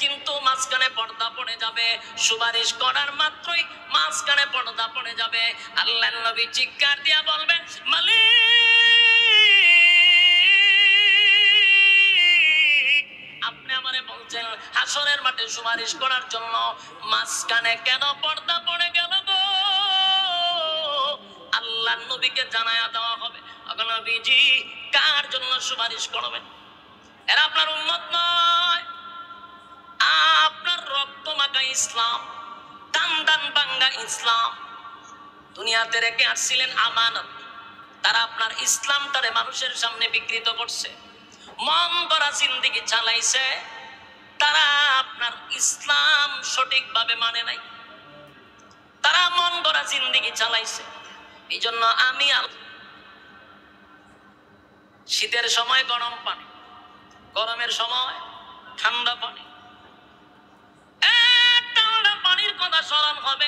কিন্তু মাঝখানে পর্দা পড়ে যাবে। সুপারিশ করার মাত্রই মাঝখানে পর্দা পড়ে যাবে। আল্লাহর নবী চিৎকার দিয়া বলবে মালিক, আপনি আমারে বলছেন হাসরের মাঠে সুপারিশ করার জন্য, মাঝখানে কেন পর্দা পড়ে গেল গো? আল্লাহর নবীকে জানায়া দেওয়া হবে, নবীজি কার জন্য সুপারিশ করবেন? এরা আপনার উম্মত নয়, আপনার রক্ত মাখা ইসলাম, দান দান বাঙ্গা ইসলাম দুনিয়াতে রেখে আসছিলেন আমানত। তারা আপনার ইসলামটারে মানুষের সামনে বিকৃত করছে, মন গড়া জিন্দেগি চালাইছে। তারা আপনার ইসলাম সঠিকভাবে মানে নাই, তারা মন গড়া জিন্দেগি চালাইছে। এই জন্য আমি শীতের সময় গরম পানি, গরমের সময় ঠান্ডা পানি, ঠান্ডা পানির কথা স্মরণ হবে।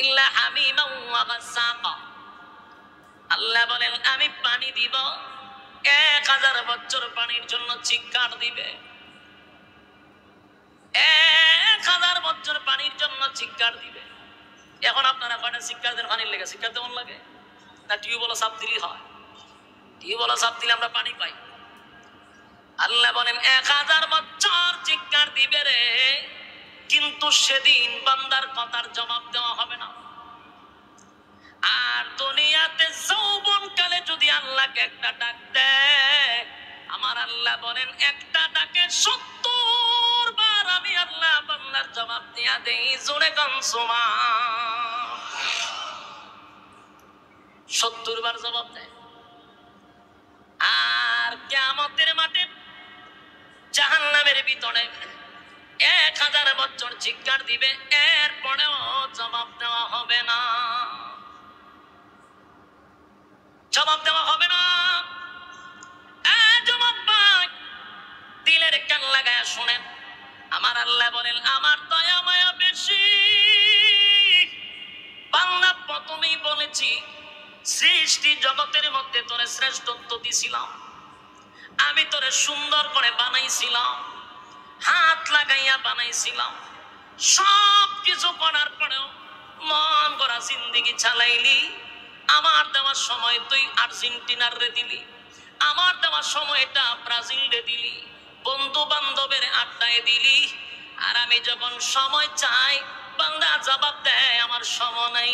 ইল্লা হামিমা ওয়া গাসাকা, আল্লাহ বলেন আমি পানি দিব, 1000 বছর পানির জন্য চিৎকার দিবে, 1000 বছর পানির জন্য চিৎকার দিবে। এখন আপনারা কয়টা চিৎকার দেন পানির লেগে? চিৎকার তেমন লাগে না, টিউবওয়েল চাপ দিলেই হয়, টিউবওয়েল চাপ দিলে আমরা পানি পাই। আল্লাহ বলেন 1000 বছর চিৎকার দিবে রে, কিন্তু সেদিন বান্দার কথার জবাব দেওয়া হবে না। আর দুনিয়াতে যৌবনকালে যদি আল্লাহকে একটা ডাক দেয়, আমার আল্লাহ বলেন একটা ডাকে 70 বার আমি আল্লাহ বান্দার জবাব দিয়া দেই। জোরে গান সুবহান, 70 বার জবাব দেয়। আর কিয়ামতের মাঠে জাহান্নামের ভিতরে 1000 বছর চিৎকার দিবে, এরপরেও জবাব দেওয়া হবে না, জবাব দেওয়া হবে না। জবাব পাই, দিলের কান লাগায় শুনেন। আমার আল্লাহ বলেন আমার দয়া মায়া বেশি, বান্দা পতন প্রথমেই বলেছি, সৃষ্টি জগতের মধ্যে তোরে শ্রেষ্ঠত্ব দিছিলাম, আমি তোরে সুন্দর করে বানাইছিলাম, হাত লাগাইয়া বানাইছিলাম। সব কিছু করার পরেও মন করা জিন্দেগি চালাইলি। আমার দেওয়ার সময় তুই আর্জেন্টিনার রে দিলি, আমার দেওয়ার সময়টা ব্রাজিল রে দিলি, বন্ধু বান্ধবের আড্ডায় দিলি। আর আমি যখন সময় চাই, বান্দা জবাব দেয় আমার সময় নাই।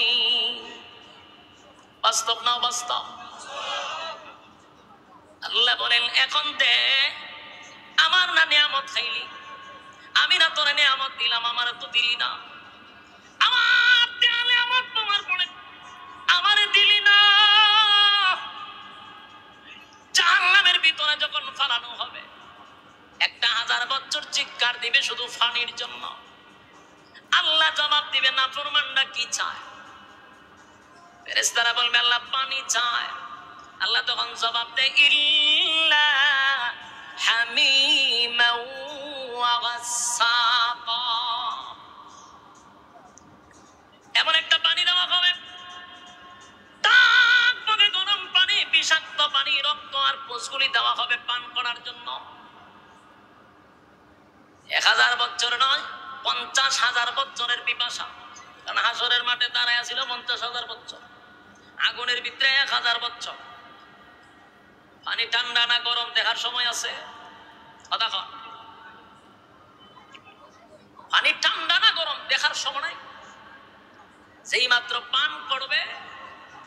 বাস্তব না বাস্তব? আল্লাহ বলেন, এখন দে, আমার না নিয়ামত খাইলি, আমি না তোরে নিয়ামত দিলাম, আমার তো দিলি না। আমার দেয়ালে আমার তোমার পড়ে, আমারে দিলি না। জাহান্নামের ভিতরে যখন ফালানো হবে, 1000 বছর চিৎকার দিবে শুধু পানির জন্য। আল্লাহ জবাব দিবে, নাফরমানরা কি চায়? ফেরেশতারা বলবে, আল্লাহ পানি চায়। আল্লাহ তখন জবাব দেয়, ইল্লা হামিমা ওয়া গাসসাকা। এমন একটা পানি দেওয়া হবে, তারপরে গরম পানি, বিষাক্ত পানি, রক্ত আর পুষ্কুলি দেওয়া হবে পান করার জন্য। 1000 বছর নয়, 50,000 বছরের পিপাসা। কারণ হাসরের মাঠে দাঁড়ায় ছিল 50,000 বছর, আগুনের ভিতরে 1000 বছর। পানি ঠান্ডা না গরম দেখার সময় আছে? দেখো, পানি ঠান্ডা না গরম দেখার সময় নাই। যেই মাত্র পান করবে,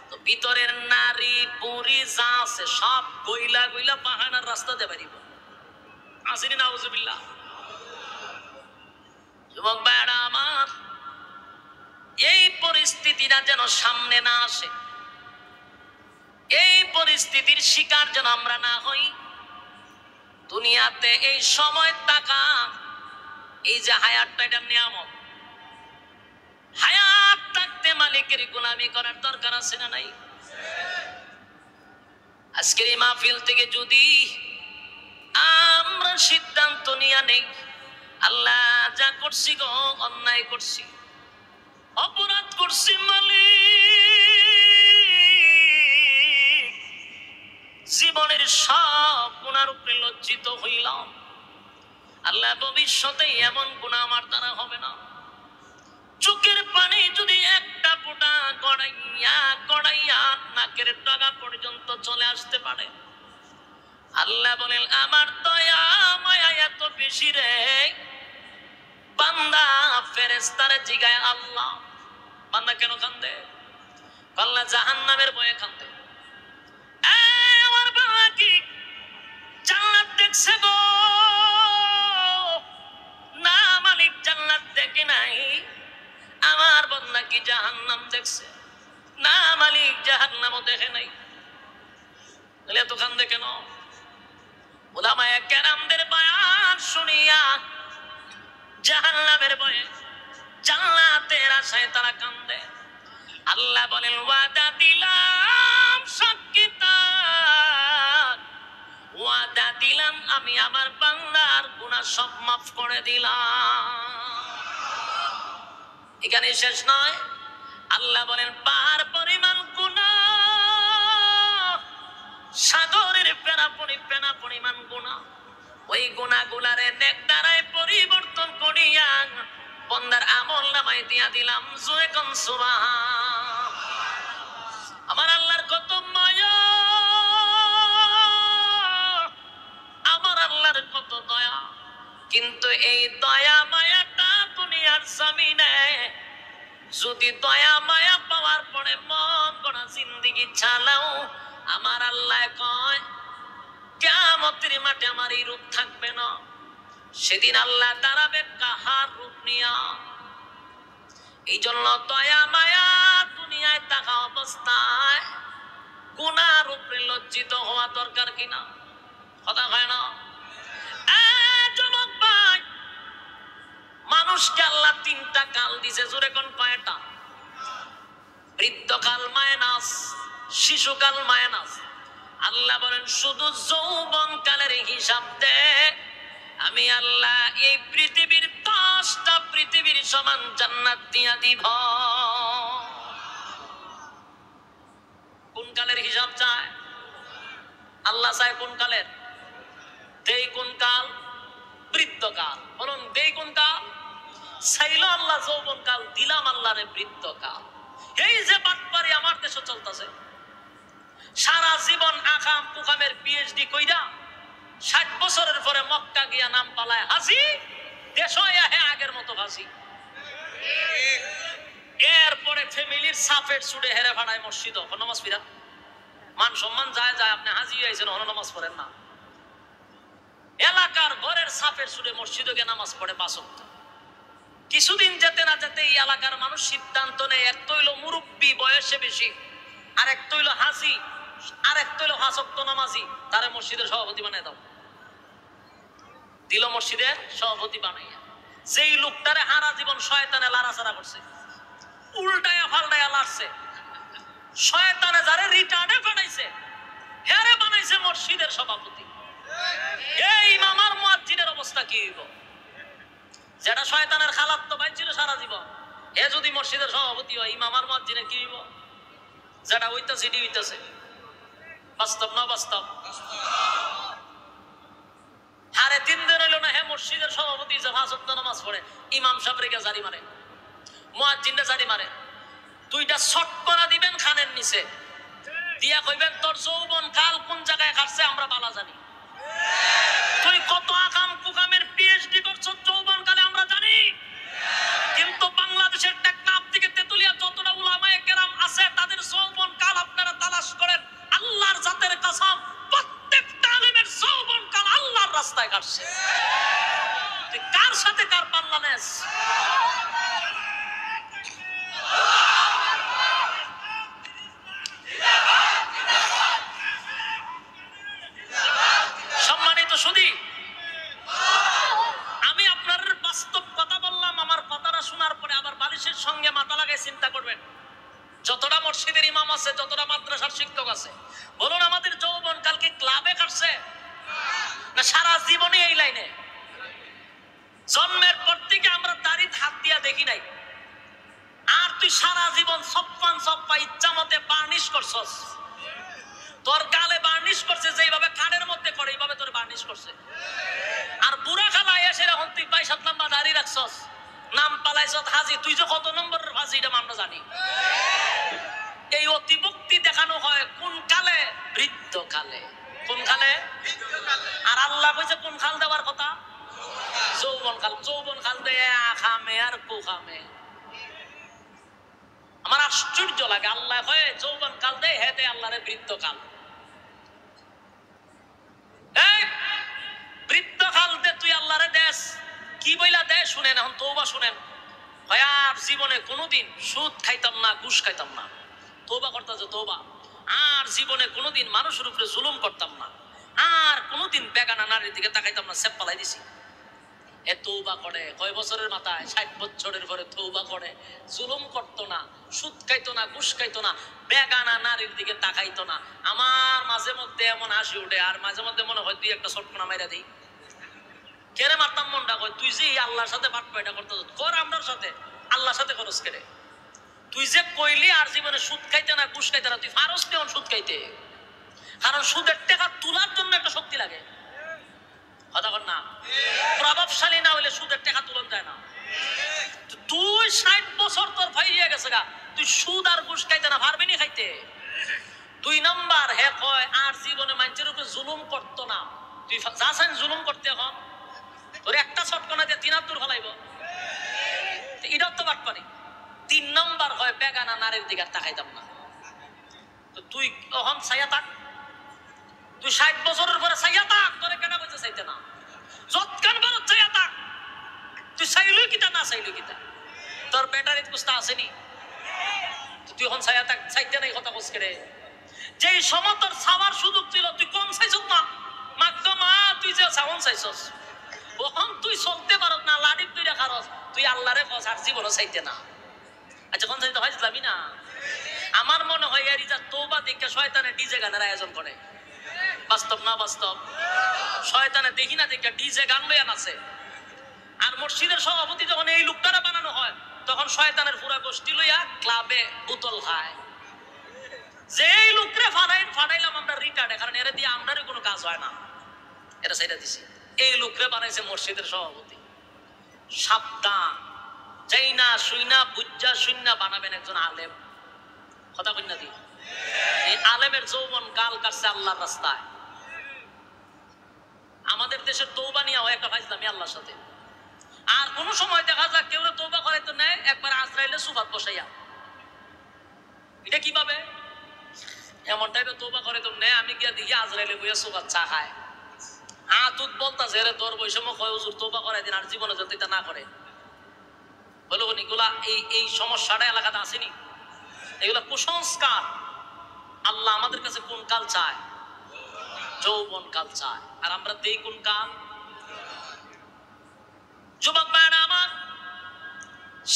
তো ভিতরের নারী পুরি যা আছে সব গইলা গইলা পাহাড়ের রাস্তা দিয়ে বেরিব। আসিনি নাউজুবিল্লাহ। যুবক ভাইরা আমার, এই পরিস্থিতিটা যেন সামনে না আসে, এই পরিস্থিতির শিকার যেন আমরা না হই। দুনিয়াতে এই সময় টাকা, এই যে হায়াতটা, এটা নিয়ামত। হায়াত থাকতে মালিকের গোলামি করার দরকার আছে না নাই? আজকের এই মাহফিল থেকে যদি আমরা সিদ্ধান্ত নিয়ে নেই, আল্লাহ যা করছি গো, অন্যায় করছি, অপরাধ করছি মালিক, জীবনের সব গুনার উপরে লজ্জিত হইলাম। আল্লাহ ভবিষ্যতে এমন গুনাহ আমার দ্বারা হবে না। চোখের পানি যদি একটা ফোঁটা গড়াইয়া গড়াইয়া নাকের ডগা পর্যন্ত চলে আসতে পারে, আল্লাহ বলেন, আমার দয়া মায়া এত বেশি রে। বান্দা ফেরেশতারে জিগায়, আল্লাহ, বান্দা কেন কান্দে? আল্লাহ জাহান্নামের ভয়ে কান্দে। আমার বাবা কি জান্নাত দেখছে গো? না মালিক, জান্নাত দেখে নাই। আমার বান্দা কি জাহান্নাম দেখছে? না মালিক, জাহান্নামও দেখে নাই। তাহলে এত কান্দে কেন? উলামায়ে কেরামদের বয়ান শুনিয়া জাহান্নামের ভয়ে, জান্নাতের আশায় তারা কান্দে। আল্লাহ বলেন, ওয়াদা দিলাম সাক্ষীতা, ওয়াদা দিলাম আমি আমার বান্দার গুনাহ সব মাফ করে দিলাম। এখানে শেষ নয়, আল্লাহ বলেন, পাহাড় পরিমাণ গুনাহ, সাগরের ফেনা পরিমাণ গুনাহ, ওই গুনাহগুলারে নেক দ্বারায় পরিবর্তন করিয়া বান্দার আমল নামায় দিয়া দিলাম। জোরে কোন সুবহান। আমার আল্লাহর কত মায়া, আমার আল্লাহর কত দয়া। কিন্তু এই দয়া মায়াটা দুনিয়ার জমিনে, যদি দয়া মায়া পাওয়ার পরে মন গড়া জিন্দেগি চালাও, আমার আল্লাহ কয়, কিয়ামতের মাঠে আমার এই রূপ থাকবে না। সেদিন আল্লাহ দাঁড়াবে কাহার রূপ নিয়া। এই জন্য দয়া মায়া দুনিয়ায় থাকা অবস্থায় গুনার উপরে লজ্জিত হওয়া দরকার কিনা? কথা হয় না? যুবক ভাই, মানুষকে আল্লাহ 3টা কাল দিছে। জোরে কোন কয়টা? বৃদ্ধকাল মাইনাস, শিশুকাল মাইনাস। আল্লাহ বলেন, শুধু যৌবন কালের হিসাব দে, আমি আল্লাহ এই পৃথিবীর 10টা পৃথিবীর সমান জান্নাত দিয়া দিব। কালের হিসাব চায়? আল্লাহ চায় কোন কালের? দেই কোন কাল? বৃদ্ধকাল। বলুন দেই কোন কাল? চাইল আল্লাহ যৌবন কাল, দিলাম আল্লাহরে বৃদ্ধকাল। এই যে বাটপারি আমার দেশে চলতেছে, সারা জীবন আকাম কুকামের পিএইচডি কইরা 60 বছরের পরে মক্কা গিয়া নাম পালায় হাসি, দেশ আগের মতো হাসি। এরপরে ফ্যামিলির সাফের ছুটে হেরে ভাড়ায় মসজিদ নামাজ ফিরা, মান সম্মান যায় যায়, আপনি হাজি হয়েছেন নামাজ পড়েন না। এলাকার ঘরের সাফের ছুটে মসজিদে গিয়ে নামাজ পড়ে 5 ওয়াক্ত। কিছুদিন যেতে না যেতে এই এলাকার মানুষ সিদ্ধান্ত নেয়, এক তৈল মুরব্বী বয়সে বেশি, আর এক তৈল হাসি, আর এক তৈল 5 ওয়াক্ত নামাজি, তারে মসজিদের সভাপতি বানায় দাও। দিল মসজিদের সভাপতি বানাইয়া। যেই লোকটারে হারা জীবন শয়তানে লাড়াচাড়া করছে, উল্টায়া ফাল্টায়া লাড়ছে, শয়তানে যারে রিটার্ডে বানাইছে হেরে বানাইছে মসজিদের সভাপতি। এই ইমাম আর মুয়াজ্জিনের অবস্থা কি হইব? যেটা শয়তানের খালাতো ভাই ছিল সারা জীবন, এ যদি মসজিদের সভাপতি হয়, ইমাম আর মুয়াজ্জিনের কি হইব? যেটা হইতাছে এটি হইতাছে। বাস্তব না বাস্তব? হারে 3 দিন হইল না হে মসজিদের সভাপতি যে 5 ওয়াক্ত নামাজ পড়ে, ইমাম সাহেব রেগে জারি মারে, মুয়াজ্জিনরে জারি মারে। 2টা শট করা দিবেন খানের নিচে দিয়া, কইবেন তোর যৌবন কাল কোন জায়গায় কাটছে আমরা বালা জানি। তুই কত আকাম কুকামের পিএইচডি করছ যৌবন কালে আমরা জানি। কিন্তু বাংলাদেশের টেকনাফ থেকে তেতুলিয়া যতটা উলামায়ে কেরাম আছে, তাদের যৌবন কাল আপনারা তালাশ করেন, আল্লাহর জাতের কসম প্রত্যেকটা আলেমের যৌবন কাল আল্লাহর রাস্তায় কাটছে। তুই কার সাথে কার পাল্লা নেস? সম্মানিত সুধী, আমি আপনার বাস্তব কথা বললাম। আমার কথাটা শোনার পরে আবার বালিশের সঙ্গে মাথা লাগাই চিন্তা করবেন। যতটা মসজিদের ইমাম আছে, যতটা মাদ্রাসার শিক্ষক আছে, বলুন আমাদের যৌবন কালকে ক্লাবে কাটছে না সারা জীবনে এই লাইনে? জন্মের পর থেকে আমরা দাড়ি হাত দিয়া দেখি নাই, আর তুই সারা জীবন সপ্পান সপ্পা ইচ্ছা মতে বার্নিশ করছস। তোর গালে বার্নিশ করছে যেইভাবে কানের মধ্যে করে, এইভাবে তোর বার্নিশ করছে। আর বুড়া খালা এসে এখন তুই 22-7 লম্বা দাড়ি রাখছস, নাম পালাইছত হাজি। তুই যে কত নম্বরের হাজি এটা আমরা জানি। এই অতিভক্তি দেখানো হয় কোন কালে? বৃদ্ধকালে। কোন কালে? আর আল্লাহ কইছে কোন কাল দেওয়ার কথা? যৌবন কাল। যৌবন কাল দেয় খামে আর কুখামে। আমার আশ্চর্য লাগে, আল্লাহ কয় যৌবন কাল দেয়, হে দেয় আল্লাহরে বৃদ্ধকাল। এই বৃদ্ধকাল দে তুই আল্লাহরে দেশ কি বইলা দেয় শুনেন, এখন তওবা শুনেন। হয় আর জীবনে কোনোদিন সুদ খাইতাম না, ঘুষ খাইতাম না, তওবা করতেছে তওবা। আর জীবনে কোনোদিন মানুষের উপরে জুলুম করতাম না, আর কোনোদিন বেগানা নারীর দিকে তাকাইতাম না, সেপ পালাই দিছি। এ তওবা করে কয় বছরের মাথায়? 60 বছরের পরে তওবা করে। জুলুম করতো না, সুদ খাইতো না, ঘুষ খাইতো না, বেগানা নারীর দিকে তাকাইতো না। আমার মাঝে মধ্যে এমন হাসি উঠে, আর মাঝে মধ্যে মনে হয় তুই একটা চটকনা মাইরা দিই। কেরে মারতাম মনটা কয়, তুই যে আল্লাহর সাথে বাটপাইটা করতে কর, আমরার সাথে আল্লাহর সাথে খরচ করে। তুই যে কইলি আর জীবনে সুদ খাইতে না, ঘুষ খাইতে না, তুই ফারস কেমন সুদ খাইতে? কারণ সুদের টাকা তোলার জন্য একটা শক্তি লাগে, কথা বল না? প্রভাবশালী না হইলে সুদের টাকা তুলন যায় না। তুই 60 বছর তোর ভাইয়া গেছে গা, তুই সুদ আর ঘুষ খাইতে না, পারবি নি খাইতে। 2 নাম্বার, হে কয় আর জীবনে মানুষের উপরে জুলুম করতো না। তুই যাচ্ছেন জুলুম করতে, এখন তোর একটা চটকনা দিয়ে 3 হাত দূর ফেলাইব, এটাও তো বাট পারি। 3 নাম্বার হয় বেগানা নারীর দিকে তাকাইতাম না। তো তুই এখন ছাইয়া থাক, তুই 60 বছরের পরে ছাইয়া থাক, তোরে কেনা কইতে চাইতে না, যতক্ষণ বড় ছাইয়া থাক। তুই চাইলই কিতা না চাইলই কিতা, তোর ব্যাটারিত কুস্তা আসেনি, তুই এখন ছাইয়া থাক, চাইতে নাই কথা কস করে। যেই সময় তোর ছাওয়ার সুযোগ ছিল, তুই কম চাইছ না, মাত্র মা তুই যে ছাওন চাইছস, ওখান তুই চলতে পারত না, লাড়ি তুই রাখারস, তুই আল্লাহরে কস আর জীবনও চাইতে না। আচ্ছা কোন চাইতে হয় যাবি না? আমার মনে হয় এর যা তওবা দেখে শয়তানে ডিজে গানের আয়োজন করে। বাস্তব না বাস্তব? শয়তানে দেখি না দেখে ডিজে গান লইয়া নাচে। আর মসজিদের সভাপতি যখন এই লোকটারা বানানো হয়, তখন শয়তানের পুরা গোষ্ঠী লইয়া ক্লাবে বোতল খায়। যেই লোকরে ফাটাইলাম আমরা রিটার্ডে, কারণ এরা দিয়ে আমরারই কোনো কাজ হয় না, এটা সেটা দিছি। এই লোকরে বানাইছে মসজিদের সভাপতি। সাবধান, যাই না শুই না বুঝা শুই না বানাবেন একজন আলেম। কথা কই না দি, এই আলেমের যৌবন কাল কাটছে আল্লাহর রাস্তায়। আমাদের দেশের তৌবা নিয়ে হয় একটা ফাইজলামি আল্লাহর সাথে। আর কোন সময় দেখা যায় কেউ তৌবা করে তো নেয় একবার আজরাইলে সুফাত বসাইয়া। এটা কিভাবে এমন টাইপের তৌবা করে তো নেয়, আমি গিয়া দেখি আজরাইলে বইয়া সুফাত চা খায়। তুই বলতাছে রে তোর বৈষম্য কয় হুজুর তৌবা করাই দিন, আর জীবনে যাতে এটা না করে। বলো এগুলা এই সমস্যাটা এলাকাতে আসেনি? এগুলা কুসংস্কার। আল্লাহ আমাদের কাছে কোন কাল চায়? যৌবন কাল চায়। আর আমরা দেই কোন কাল? যুবক ভাইরা আমার,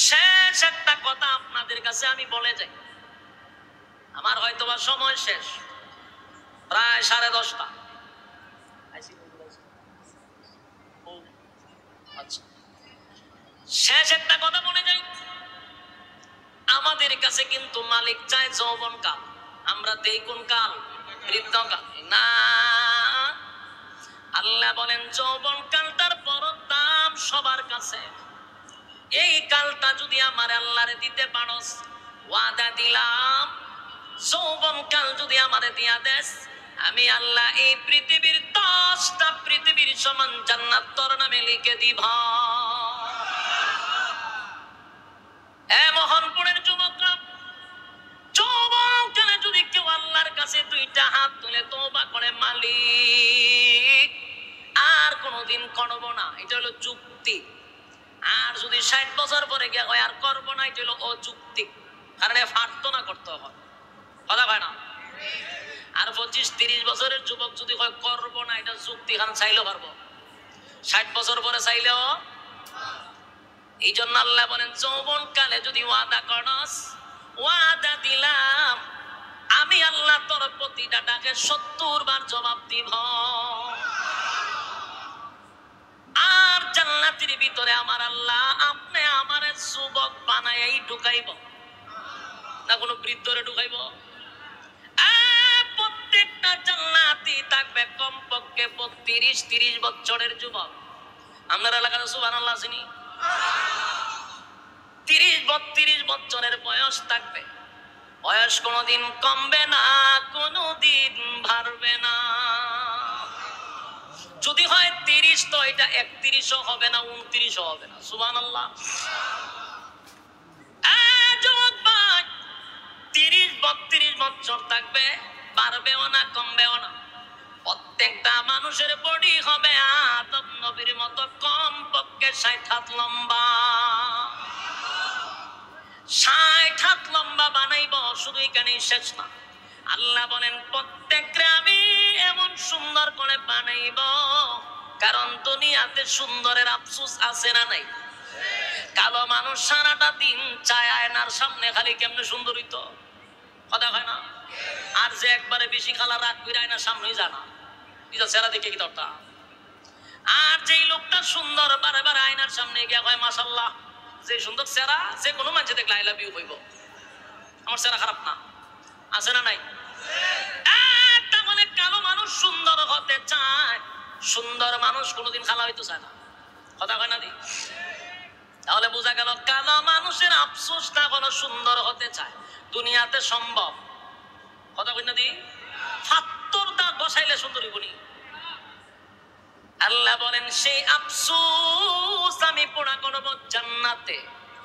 শেষ একটা কথা আপনাদের কাছে আমি বলে যাই। আমার হয়তোবা সময় শেষ, প্রায় 10:30। আচ্ছা, শেষ একটা কথা বলে যাই। আমাদের কাছে কিন্তু মালিক চায় যৌবন কাল, আমরা দেই কোন কাল? বৃদ্ধকাল না। আল্লাহ বলেন যৌবন কালটার বড় দাম সবার কাছে। এই কালটা যদি আমার আল্লাহরে দিতে পারস, ওয়াদা দিলাম যৌবন কাল যদি আমারে দিয়া দেস, আমি আল্লাহ এই পৃথিবীর 10টা পৃথিবীর সমান জান্নাত তোর নামে লিখে দিব। মোহনপুরের যুবকরা, যৌবন কালে যদি কেউ আল্লাহর কাছে 2টা হাত তুলে তওবা করে, মালিক আর কোনোদিন করব না, এটা হলো যুক্তি। আর যদি 60 বছর পরে গিয়ে হয় আর করবো না, এটা হলো অযুক্তিক, কারণ প্রার্থনা করতে হয়। কথা হয় না? আর 25-30 বছরের যুবক যদি হয় করবো না, এটা যুক্তি, কারণ চাইলেও পারবো। 60 বছর পরে চাইলেও। এই জন্য আল্লাহ বলেন যৌবন কালে যদি ওয়াদা করস, ওয়াদা দিলাম আমি আল্লাহ তোর প্রতিটা ডাকে 70 বার জবাব দিব। আর জান্নাতের ভিতরে আমার আল্লাহ আপনি আমারে যুবক বানাই ঢুকাইব না, কোন বৃদ্ধরে ঢুকাইব? প্রত্যেকটা জান্নাতি থাকবে কমপক্ষে 32-30 বছরের যুবক। আপনার এলাকাতে সুবহানাল্লাহ আসেনি? 30-32 বছরের বয়স থাকবে। বয়স কোনোদিন কমবে না, কোনোদিন বাড়বে না। যদি হয় 30, তো এটা 31ও হবে না, 29ও হবে না। সুবহানাল্লাহ। যুবক ভাই, 30-32 বছর থাকবে, বাড়বেও না, কমবেও না। প্রত্যেকটা মানুষের বডি হবে আদম নবীর মতো কমপক্ষে 60 হাত লম্বা। 60 হাত লম্বা বানাইব। শুধু এখানেই শেষ না, আল্লাহ বলেন প্রত্যেকটা আমি এমন সুন্দর করে বানাইব, কারণ দুনিয়াতে সুন্দরের আফসোস আছে না নাই? কালো মানুষ সারাটা দিন চায় আয়নার সামনে খালি কেমনে সুন্দর হইতো, কথা হয় না? আর যে একবারে বেশি খালা রাগ করে আয়নার সামনেই জানা এটা চেহারা দেখে কি দরকার। আর যেই লোকটা সুন্দর বারে বারে আয়নার সামনে গিয়া কয় মাশাআল্লাহ, যে সুন্দর চেহারা, যে কোনো মানুষ দেখলে আই লাভ ইউ কইব, আমার চেহারা খারাপ না, আছে না নাই? তাহলে কালো মানুষ সুন্দর হতে চায়, সুন্দর মানুষ কোনোদিন খালা হইতে চায় না, কথা কয় না দি? তাহলে বোঝা গেল কালো মানুষের আফসোস না হলো সুন্দর হতে চায়, দুনিয়াতে সম্ভব, কথা কই না দি? ৭০ দাঁত বসাইলে সুন্দরী বনি। আল্লাহ বলেন সেই আফসোস আমি পুরা করব জান্নাতে।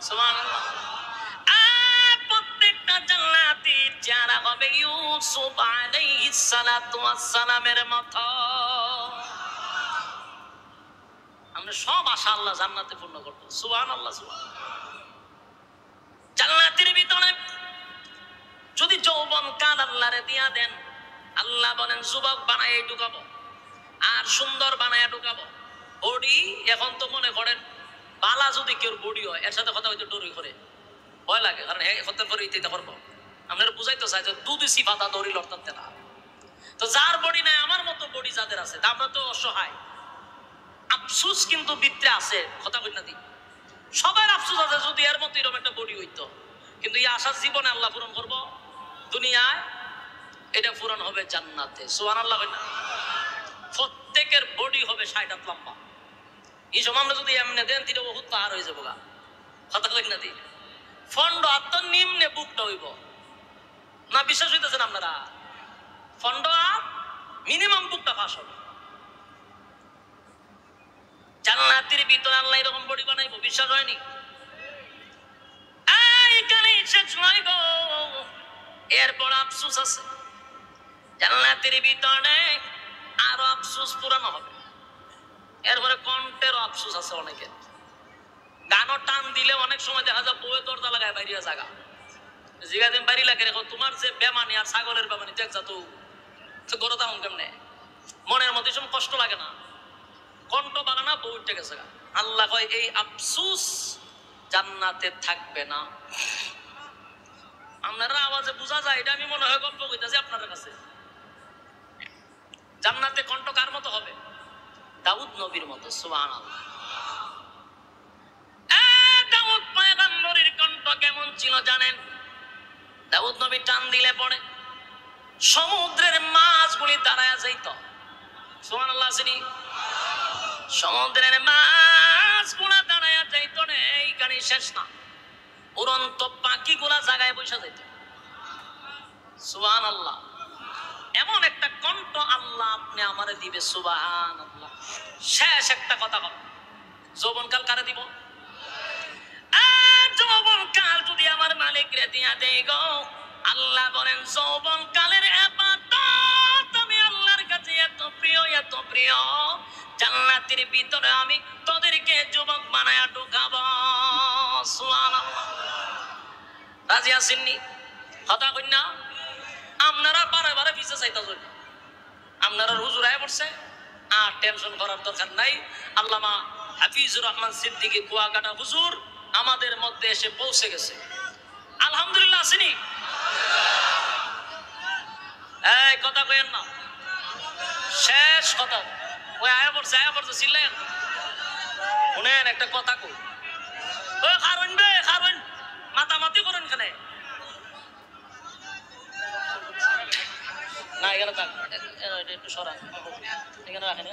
সুবহানাল্লাহ। প্রত্যেকটা জান্নাতি যারা হবে ইউসুফ আলাইহিস সালাতু ওয়াস সালামের মতো। আমরা সব আশা আল্লাহ জান্নাতে পূর্ণ করব। সুবহানাল্লাহ, সুবহানাল্লাহ। জান্নাতের ভিতরে যদি যৌবন কাল আল্লাহরে দিয়া দেন, আল্লাহ বলেন যুবক বানায় ঢুকাবো আর সুন্দর বানায় ঢুকাবো। বডি এখন তো মনে করেন বালা যদি কেউ বডি হয়, এর সাথে কথা হয়তো ডরি করে, ভয় লাগে, কারণ হতে করে ইতে করবো। আপনারা বুঝাইতে চাই যে দুধ সিফাতা দড়ি লড়তাতে না। তো যার বডি নাই, আমার মতো বডি যাদের আছে, আমরা তো অসহায়। আফসুস কিন্তু ভিতরে আছে, কথা কই না দি? সবার আফসুস আছে, যদি এর মতো এরকম একটা বডি হইতো। কিন্তু এই আশা জীবনে আল্লাহ পূরণ করবো দুনিয়ায় এটা পূরণ হবে জান্নাতে। সুবহানাল্লাহ। প্রত্যেকের বডি হবে 60 হাত লম্বা। এই সময় আমরা যদি এমনি দেন তিনটা বহুত পার হয়ে যাবো গা, কথা কই না দিই ফন্ড আত্ম নিম্নে বুকটা হইব না, বিশ্বাস হইতেছেন আপনারা? ফন্ড মিনিমাম বুকটা পাস হবে। জান্নাতের ভিতরে আল্লাহ এরকম বডি বানাইবো, বিশ্বাস হয়নি? এইখানে শেষ নয় গো, এরপর আফসোস আছে। জান্নাতের ভিতরে আরো আফসোস পুরানো হবে। এরপরে কণ্ঠের আফসোস আছে অনেকের। গানও টান দিলে অনেক সময় দেখা যায় বউয়ে দরজা লাগায় বাইরে জায়গা জিগাদিন বাড়ি লাগে রেখো, তোমার যে বেমানি আর ছাগলের বেমানি দেখছা তো গরো দাম কেমনে মনের মধ্যে সব কষ্ট লাগে না, কণ্ঠ বাগানা বউ উঠে গেছে। আল্লাহ কয় এই আফসোস জান্নাতে থাকবে না। আপনারা আওয়াজে বোঝা যায়, এটা আমি মনে হয় গল্প কইতাছি আপনাদের কাছে। জান্নাতে কণ্ঠ কার মতো হবে? দাউদ নবীর মতো। সুবহানাল্লাহ। দাউদ পয়গম্বরের কণ্ঠ কেমন ছিল জানেন? দাউদ নবী টান দিলে পড়ে সমুদ্রের মাছগুলি দাঁড়ায় যাইত। সুবহানাল্লাহ। সমুদ্রের মাছগুলা দাঁড়ায় যাইত না। এইখানে শেষ না, উড়ন্ত পাখিগুলা জায়গায় বসে যাইত। সুবহানাল্লাহ। এমন একটা কণ্ঠ আল্লাহ আপনি আমারে দিবে। সুবহানাল্লাহ। শেষ একটা কথা বল, যৌবনকাল কারে দিব? যৌবনকাল যদি আমার মালিক রে দিয়া দেই গো, আল্লাহ বলেন যৌবনকালের ইবাদত আমি আল্লাহর কাছে এত প্রিয়, এত প্রিয়, জান্নাতের ভিতরে আমি তোদেরকে যুবক বানায়া ঢুকাবো। সুবহানাল্লাহ। রাজি আছেননি? কথা কই না? আপনারা বারে বারে পিছে চাইতেছেন, আপনারা হুজুর আয় পড়ছে, আর টেনশন করার দরকার নাই। আল্লামা হাফিজুর রহমান সিদ্দিকী কুয়াকাটা হুজুর আমাদের মধ্যে এসে পৌঁছে গেছে। আলহামদুলিল্লাহ। আসেনি? এই কথা কইেন না, শেষ কথা। ওই আয়া পড়ছে, আয়া পড়ছে, চিল্লেন। শুনেন একটা কথা কই, ওই খারুন বে খারুন, মাতামাতি করেন কেন? না এখানে থাক, একটু সরান, এখানে রাখেন।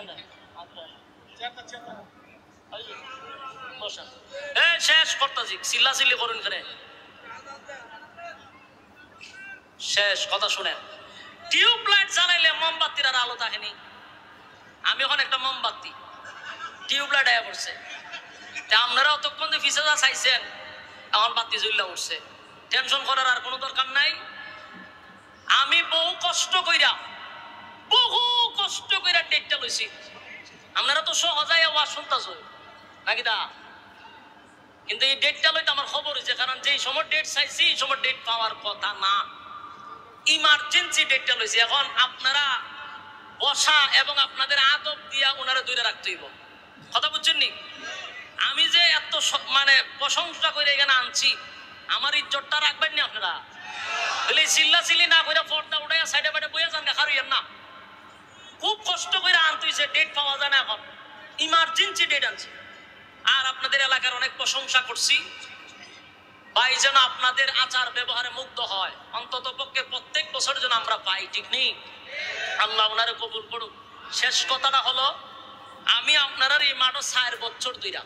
শেষ করতেছি, চিল্লা চিল্লি করুন কেন? শেষ কথা শুনেন। টিউবলাইট জ্বালাইলে মোমবাতির আর আলো থাকেনি। আমি এখন একটা মোমবাতি, টিউবলাইট আয়া পড়ছে, আপনারা অতক্ষণ যে ফিসে যা চাইছেন, আমার বাতি জ্বললা উঠছে। টেনশন করার আর কোনো দরকার নাই। আমি বহু কষ্ট কইরা ডেটটা লইছি। আপনারা তো সহজায় ওয়াজ শুনতাছ নাকি দা, কিন্তু এই ডেটটা লইতে আমার খবর হয়েছে, কারণ যেই সময় ডেট চাইছি এই সময় ডেট পাওয়ার কথা না, ইমার্জেন্সি ডেটটা লইছি। এখন আপনারা বসা এবং আপনাদের আদব দিয়া ওনারা দূরে রাখতে হইব। কথা বুঝছেন নি? আমি যে এত মানে প্রশংসা করে এখানে আনছি, আমার ইজ্জতটা রাখবেন না আপনারা। বলে চিল্লা চিল্লি না করে পর্দা উঠাইয়া সাইডে বাইডে বইয়া যান, খারুইয়েন না। খুব কষ্ট করে আনতে হইছে, ডেট পাওয়া যায় না, এখন ইমার্জেন্সি ডেট আনছি। আর আপনাদের এলাকার অনেক প্রশংসা করছি, ভাই যেন আপনাদের আচার ব্যবহারে মুগ্ধ হয়, অন্তত পক্ষে প্রত্যেক বছর যেন আমরা পাই। ঠিক নেই? আল্লাহ ওনারে কবুল করুক। শেষ কথাটা হলো, আমি আপনারা এই মাঠও 4 বছর ধইরা